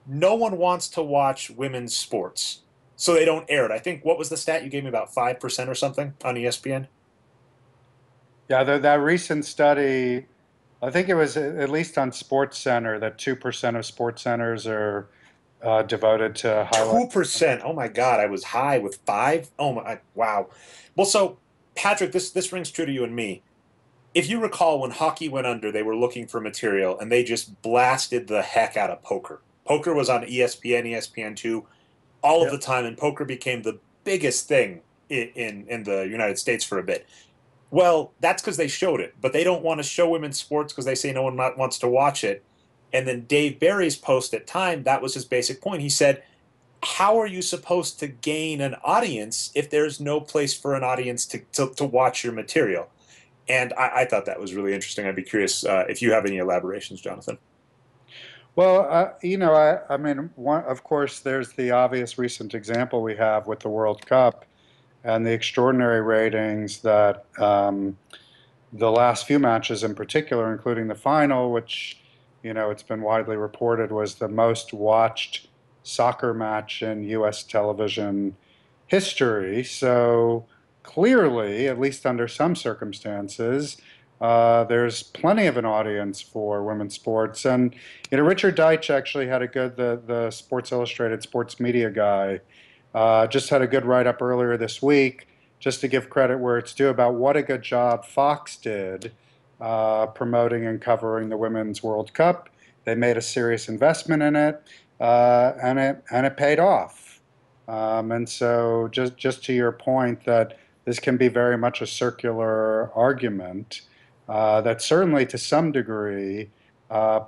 no one wants to watch women's sports, so they don't air it. I think, what was the stat you gave me, about 5% or something on ESPN? Yeah, that recent study I think it was at least on Sports Center that 2% of sports centers are devoted to highlight. 2%. Oh my God, I was high with 5. Oh my, wow. Well, so Patrick, this rings true to you and me. If you recall, when hockey went under, they were looking for material and they just blasted the heck out of poker. Poker was on ESPN, ESPN2 all of the Yep. time, and poker became the biggest thing in the United States for a bit. Well, that's because they showed it, but they don't want to show women's sports because they say no one wants to watch it. And then Dave Barry's post at Time, that was his basic point. He said, how are you supposed to gain an audience if there's no place for an audience to watch your material? And I thought that was really interesting. I'd be curious if you have any elaborations, Jonathan. Well, I mean, of course, there's the obvious recent example we have with the World Cup and the extraordinary ratings that the last few matches in particular, including the final, which, it's been widely reported was the most watched soccer match in U.S. television history. So clearly, at least under some circumstances, there's plenty of an audience for women's sports. And, Richard Deitch actually had the Sports Illustrated sports media guy, just had a good write-up earlier this week, just to give credit where it's due about what a good job Fox did promoting and covering the Women's World Cup. They made a serious investment in it, and it paid off. And so just to your point that this can be very much a circular argument, that certainly to some degree,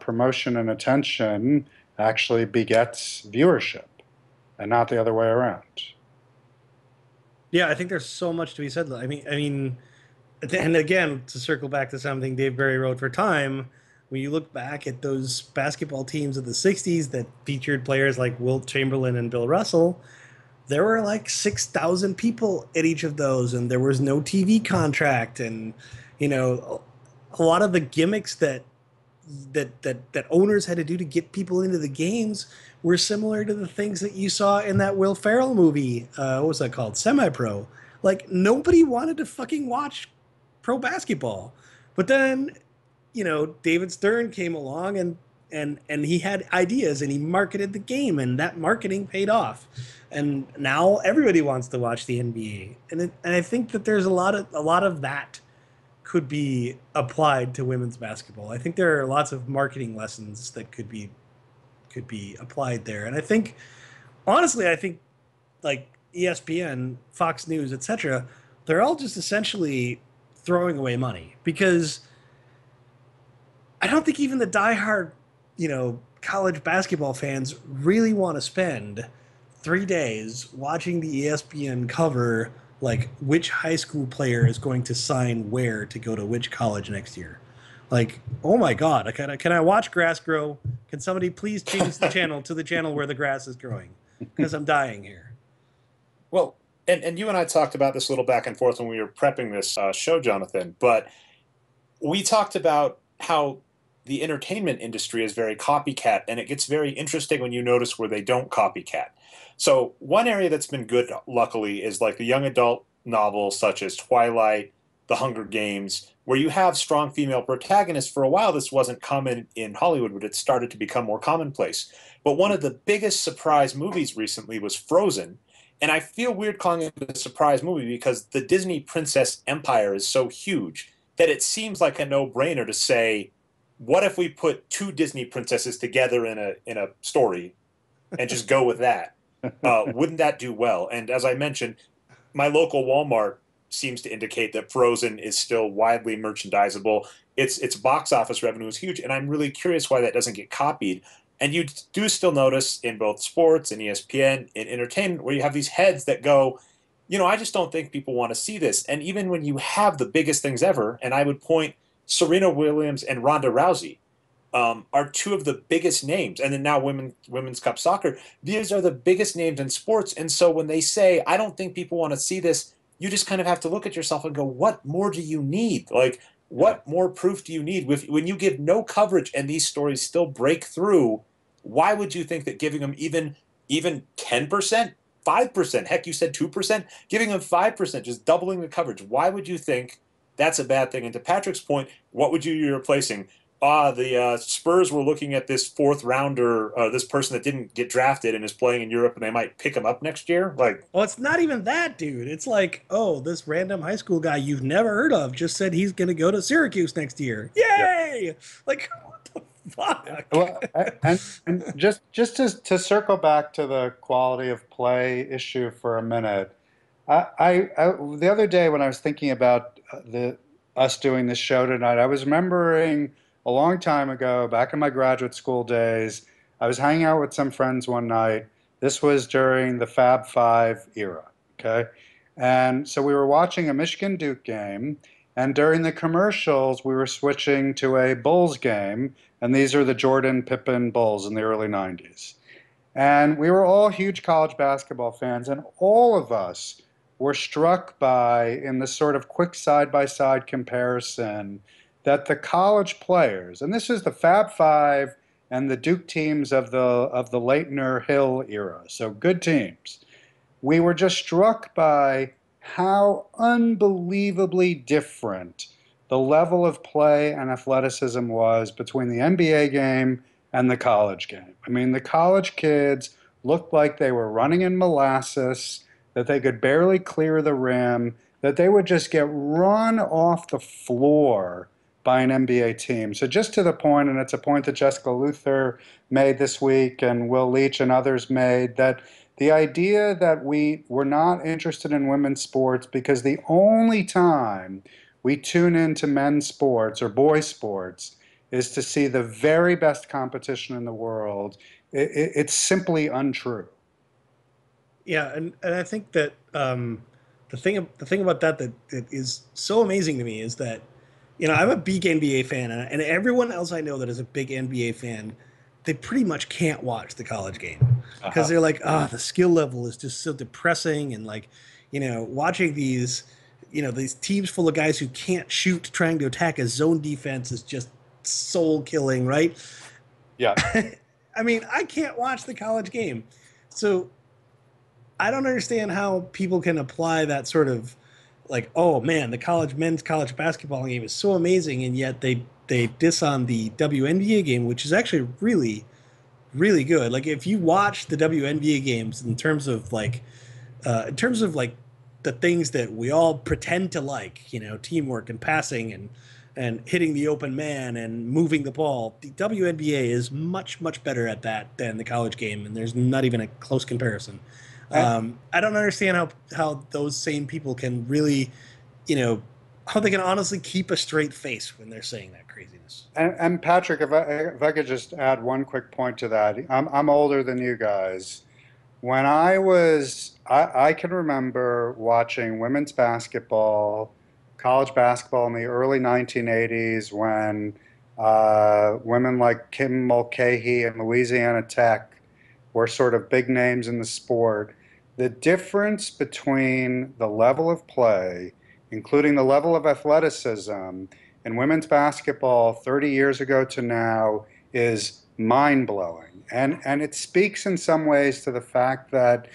promotion and attention actually begets viewership and not the other way around. Yeah, I think there's so much to be said. I mean, and again, to circle back to something Dave Barry wrote for Time, when you look back at those basketball teams of the '60s that featured players like Wilt Chamberlain and Bill Russell, there were like 6,000 people at each of those, and there was no TV contract, and a lot of the gimmicks that owners had to do to get people into the games were similar to the things that you saw in that Will Ferrell movie. What was that called? Semi-Pro. Like, nobody wanted to fucking watch pro basketball. But then, David Stern came along and he had ideas and he marketed the game, and that marketing paid off. And now everybody wants to watch the NBA. And I think that there's a lot of that could be applied to women's basketball. I think there are lots of marketing lessons that could be applied there. And I think, honestly, like ESPN, Fox News, etc., they're all just essentially throwing away money, because I don't think even the diehard, college basketball fans really want to spend 3 days watching the ESPN cover like which high school player is going to sign where to go to which college next year. Like, oh my God, can I watch grass grow? Can somebody please change the channel to the channel where the grass is growing? Because I'm dying here. Well, and you and I talked about this a little back and forth when we were prepping this show, Jonathan, but we talked about how the entertainment industry is very copycat, and it gets very interesting when you notice where they don't copycat. So one area that's been good, luckily, is like the young adult novels such as Twilight, The Hunger Games, where you have strong female protagonists. For a while, this wasn't common in Hollywood, but it started to become more commonplace. But one of the biggest surprise movies recently was Frozen. And I feel weird calling it a surprise movie because the Disney princess empire is so huge that it seems like a no-brainer to say, what if we put 2 Disney princesses together in a story and just go with that? Wouldn't that do well? And as I mentioned, my local Walmart seems to indicate that Frozen is still widely merchandisable. Its box office revenue is huge, and I'm really curious why that doesn't get copied. And you do still notice in both sports and ESPN and entertainment where you have these heads that go, I just don't think people want to see this. And even when you have the biggest things ever, and I would point Serena Williams and Ronda Rousey are 2 of the biggest names. And then now Women's Cup Soccer, these are the biggest names in sports. And so when they say, I don't think people want to see this, you just kind of have to look at yourself and go, what more do you need? Like, what more proof do you need? When you give no coverage and these stories still break through, why would you think that giving them even 10%, 5%, heck, you said 2%, giving them 5%, just doubling the coverage, why would you think that's a bad thing? And to Patrick's point, what would you be replacing? the Spurs were looking at this fourth rounder, this person that didn't get drafted and is playing in Europe, and they might pick him up next year. Like, Well, it's not even that, dude. It's like, oh, this random high school guy you've never heard of just said he's going to go to Syracuse next year. Yay! Like, what the fuck? Well, and just to circle back to the quality of play issue for a minute, the other day when I was thinking about us doing this show tonight, I was remembering a long time ago, back in my graduate school days, I was hanging out with some friends one night. This was during the Fab Five era, okay? And so we were watching a Michigan Duke game, and during the commercials, we were switching to a Bulls game, and these are the Jordan Pippen Bulls in the early 90s. And we were all huge college basketball fans, and all of us were struck by, in this sort of quick side-by-side comparison, that the college players, and this is the Fab Five and the Duke teams of the Leitner Hill era, so good teams. We were just struck by how unbelievably different the level of play and athleticism was between the NBA game and the college game. I mean, the college kids looked like they were running in molasses, that they could barely clear the rim, that they would just get run off the floor by an NBA team. So just to the point, and it's a point that Jessica Luther made this week and Will Leach and others made, that the idea that we were not interested in women's sports because the only time we tune into men's sports or boys' sports is to see the very best competition in the world, it's simply untrue. Yeah, and I think that the thing about that is so amazing to me is that, you know, I'm a big NBA fan, and everyone else I know that is a big NBA fan, they pretty much can't watch the college game because they're like, the skill level is just so depressing, and like, you know, watching these, you know, these teams full of guys who can't shoot trying to attack a zone defense is just soul killing, right? Yeah. I mean, I can't watch the college game, so I don't understand how people can apply that sort of like, oh man, the men's college basketball game is so amazing, and yet they diss on the WNBA game, which is actually really, really good. Like if you watch the WNBA games in terms of like the things that we all pretend to like, you know, teamwork and passing and hitting the open man and moving the ball, the WNBA is much, much better at that than the college game, and there's not even a close comparison. I don't understand how those same people can really, you know, how they can honestly keep a straight face when they're saying that craziness. And Patrick, if I could just add one quick point to that, I'm older than you guys. When I can remember watching women's basketball, college basketball in the early 1980s when women like Kim Mulcahy and Louisiana Tech were sort of big names in the sport. The difference between the level of play, including the level of athleticism in women's basketball 30 years ago to now, is mind-blowing. And it speaks in some ways to the fact that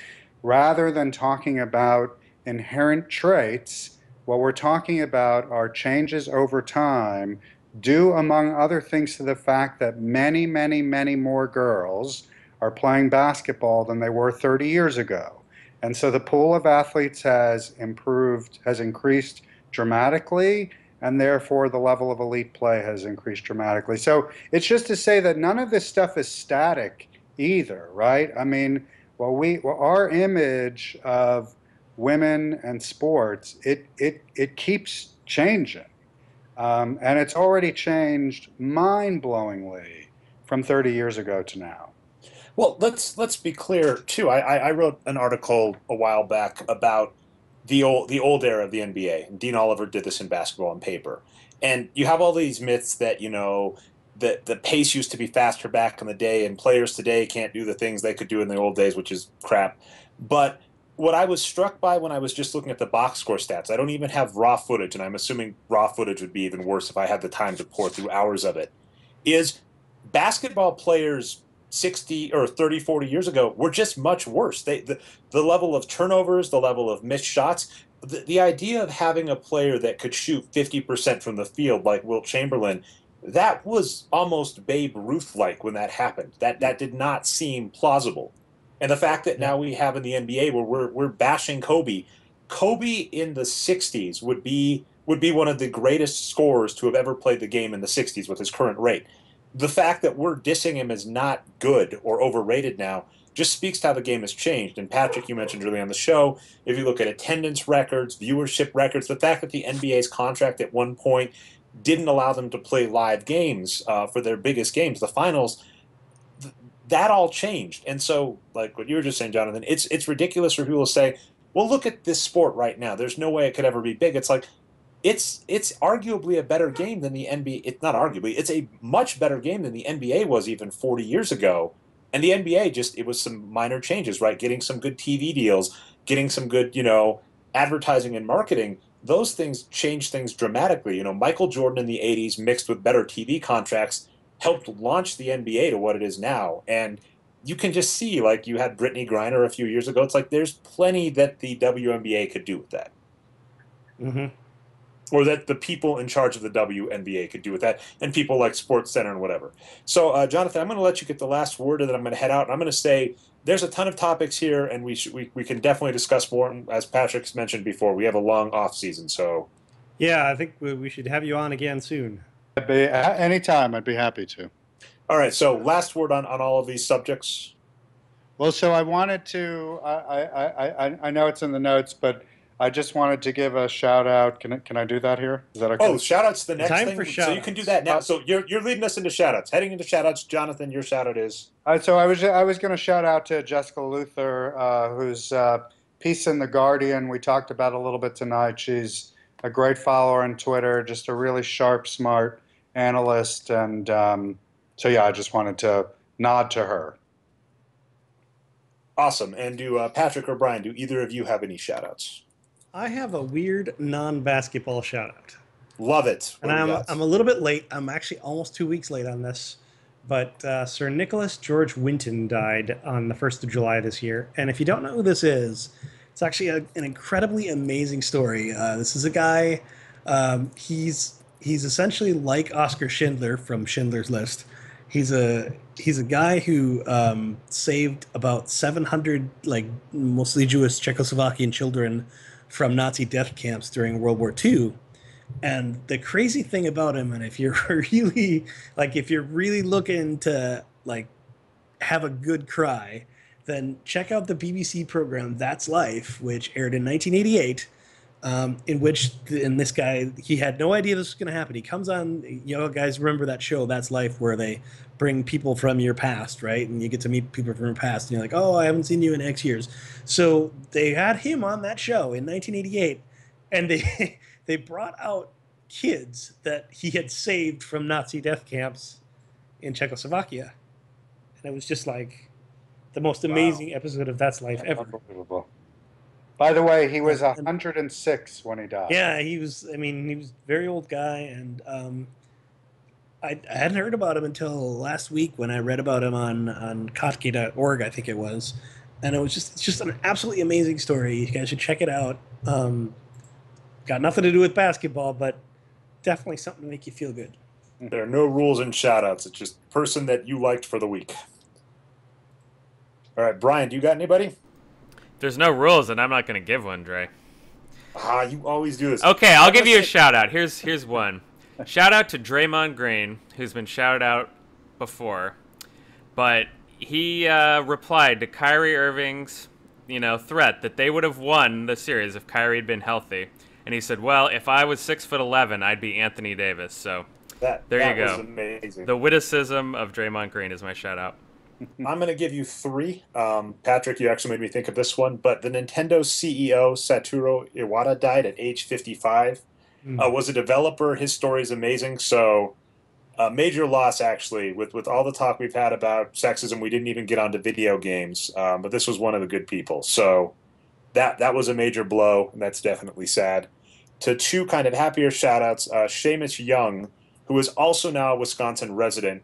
rather than talking about inherent traits, what we're talking about are changes over time, due, among other things, to the fact that many, many, many more girls are playing basketball than they were 30 years ago. And so the pool of athletes has increased dramatically, and therefore the level of elite play has increased dramatically. So it's just to say that none of this stuff is static either, right? I mean, our image of women and sports, it keeps changing. And it's already changed mind-blowingly from 30 years ago to now. Well, let's be clear too. I wrote an article a while back about the old era of the NBA. And Dean Oliver did this in Basketball and Paper. And you have all these myths that, you know, that the pace used to be faster back in the day, and players today can't do the things they could do in the old days, which is crap. But what I was struck by when I was just looking at the box score stats, I don't even have raw footage, and I'm assuming raw footage would be even worse if I had the time to pour through hours of it, is basketball players 60 or 30, 40 years ago were just much worse. The level of turnovers, the level of missed shots, the idea of having a player that could shoot 50% from the field like Wilt Chamberlain that was almost Babe Ruth-like when that happened. That did not seem plausible. And the fact that now we have in the NBA where we're bashing Kobe. Kobe in the 60s would be one of the greatest scorers to have ever played the game in the 60s with his current rate. The fact that we're dissing him as not good or overrated now just speaks to how the game has changed. And Patrick, you mentioned earlier on the show, if you look at attendance records, viewership records, the fact that the NBA's contract at one point didn't allow them to play live games for their biggest games, the finals, that all changed. And so, like what you were just saying, Jonathan, it's ridiculous for people to say, well, look at this sport right now. There's no way it could ever be big. It's like, it's arguably a better game than the NBA. It's not arguably, it's a much better game than the NBA was even 40 years ago. And the NBA it was some minor changes, right? Getting some good TV deals, getting some good, advertising and marketing. Those things changed things dramatically. Michael Jordan in the 80s mixed with better TV contracts helped launch the NBA to what it is now. And you can just see, like you had Brittany Griner a few years ago. It's like there's plenty that the WNBA could do with that. Mm-hmm. Or that the people in charge of the WNBA could do with that, and people like SportsCenter and whatever. So, Jonathan, I'm going to let you get the last word, and then I'm going to head out. And I'm going to say there's a ton of topics here, and we can definitely discuss more. And as Patrick's mentioned before, we have a long off season. So, yeah, I think we should have you on again soon. Anytime, I'd be happy to. All right. So, last word on all of these subjects. Well, so I wanted to. I know it's in the notes, but I just wanted to give a shout out. Can I do that here? Is that okay? Oh, shout outs the next Time thing. for So shout you can do that now. So you're leading us into shout outs. Heading into shout outs, Jonathan, your shout out is. So I was going to shout out to Jessica Luther, whose piece in the Guardian we talked about a little bit tonight. She's a great follower on Twitter, just a really sharp, smart analyst, and so yeah, I just wanted to nod to her. Awesome. And do Patrick or Brian, do either of you have any shout outs? I have a weird non-basketball shout out. Love it. And I'm a little bit late. I'm actually almost 2 weeks late on this. But Sir Nicholas George Winton died on the 1st of July this year. And if you don't know who this is, it's actually an incredibly amazing story. This is a guy, he's essentially like Oskar Schindler from Schindler's List. He's a guy who saved about 700 mostly Jewish Czechoslovakian children from Nazi death camps during World War II. And the crazy thing about him, and if you're really looking to have a good cry, then check out the BBC program That's Life, which aired in 1988. In this guy, he had no idea this was going to happen. He comes on, guys remember that show, That's Life, where they bring people from your past, right? And you get to meet people from your past, and you're like, oh, I haven't seen you in X years. So they had him on that show in 1988, and they brought out kids that he had saved from Nazi death camps in Czechoslovakia. And it was just like the most amazing episode of That's Life ever. Unbelievable. By the way, he was 106 when he died. Yeah, he was a very old guy, and I hadn't heard about him until last week when I read about him on kotke.org, I think it was. And it's just an absolutely amazing story. You guys should check it out. Got nothing to do with basketball, but definitely something to make you feel good. There are no rules in shout-outs. It's just person that you liked for the week. All right, Brian, do you got anybody? There's no rules, and I'm not going to give one, Dre. You always do this. Okay, I'll give you a shout-out. Here's one. Shout-out to Draymond Green, who's been shouted out before. But he replied to Kyrie Irving's threat that they would have won the series if Kyrie had been healthy. And he said, well, if I was 6'11", I'd be Anthony Davis. So there you go. That was amazing. The witticism of Draymond Green is my shout-out. I'm going to give you three. Patrick, you actually made me think of this one. But the Nintendo CEO, Satoru Iwata, died at age 55. Was a developer. His story is amazing. So major loss, actually, with all the talk we've had about sexism. We didn't even get onto video games. But this was one of the good people. So that was a major blow, and that's definitely sad. To two kind of happier shout-outs, Seamus Young, who is also now a Wisconsin resident,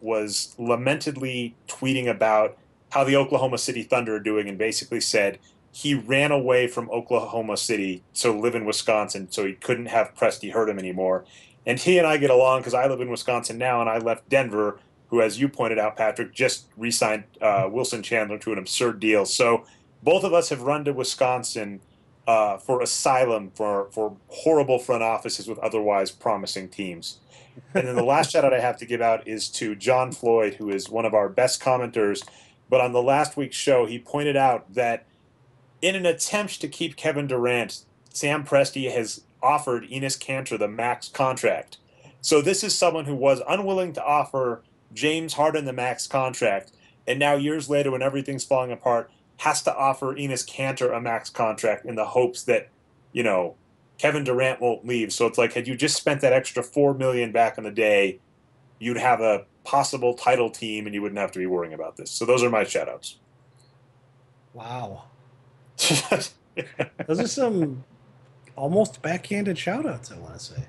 was lamentedly tweeting about how the Oklahoma City Thunder are doing and basically said he ran away from Oklahoma City to live in Wisconsin so he couldn't have Presti hurt him anymore. And he and I get along because I live in Wisconsin now, and I left Denver, who, as you pointed out, Patrick, just re-signed Wilson Chandler to an absurd deal. So both of us have run to Wisconsin for asylum for horrible front offices with otherwise promising teams. And then the last shout out I have to give out is to John Floyd, who is one of our best commenters. But on the last week's show, he pointed out that in an attempt to keep Kevin Durant, Sam Presti has offered Enes Kanter the max contract. So this is someone who was unwilling to offer James Harden the max contract, and now years later, when everything's falling apart, has to offer Enes Kanter a max contract in the hopes that, Kevin Durant won't leave. So it's like, had you just spent that extra $4 million back in the day, you'd have a possible title team and you wouldn't have to be worrying about this. So those are my shout outs. Wow. Those are some almost backhanded shout outs, I want to say.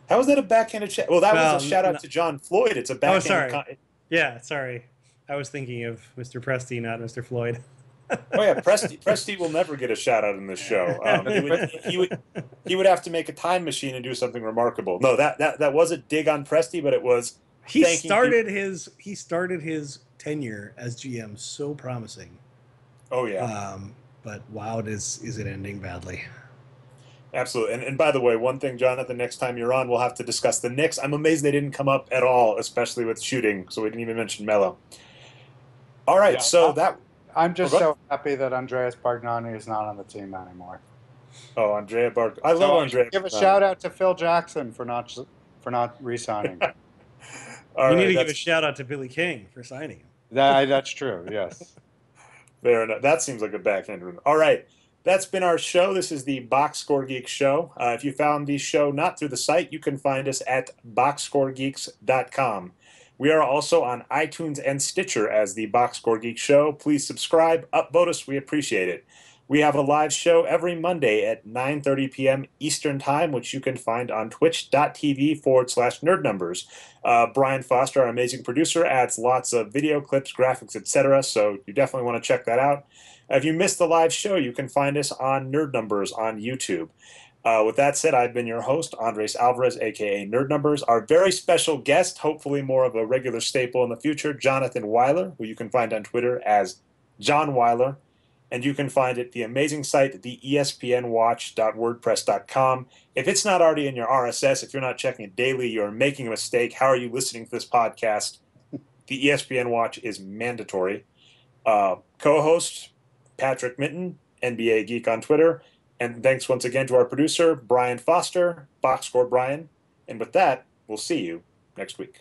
How was that a backhanded shout? Well, that was a shout out to John Floyd. It's a backhanded. Oh, sorry. Yeah, sorry. I was thinking of Mr. Presti, not Mr. Floyd. Oh yeah, Presti will never get a shout out in this show. He would have to make a time machine and do something remarkable. No, that was a dig on Presti, but it was he started his tenure as GM so promising. Oh yeah. But wow, is it ending badly? Absolutely. And by the way, one thing, Jonathan, next time you're on, we'll have to discuss the Knicks. I'm amazed they didn't come up at all, especially with shooting. So we didn't even mention Melo. All right, yeah, I'm just so happy that Andreas Bargnani is not on the team anymore. Oh, Andrea Barg. I love Andrea. Give a shout out to Phil Jackson for not re-signing. You need to give a shout out to Billy King for signing him. That's true. Yes. Fair enough. That seems like a backhand rune. All right. That's been our show. This is the Boxscore Geeks Show. If you found the show not through the site, you can find us at boxscoregeeks.com. We are also on iTunes and Stitcher as the Boxscore Geeks Show. Please subscribe, upvote us. We appreciate it. We have a live show every Monday at 9:30 p.m. Eastern Time, which you can find on twitch.tv/nerdnumbers. Brian Foster, our amazing producer, adds lots of video clips, graphics, etc., so you definitely want to check that out. If you missed the live show, you can find us on Nerd Numbers on YouTube. With that said, I've been your host, Andres Alvarez, a.k.a. Nerd Numbers. Our very special guest, hopefully more of a regular staple in the future, Jonathan Weiler, who you can find on Twitter as John Weiler. And you can find it the amazing site, the espnwatch.wordpress.com. If it's not already in your RSS, if you're not checking it daily, you're making a mistake. How are you listening to this podcast? The ESPN Watch is mandatory. Co-host, Patrick Minton, NBA Geek on Twitter. And thanks once again to our producer, Brian Foster, Boxscore Brian. And with that, we'll see you next week.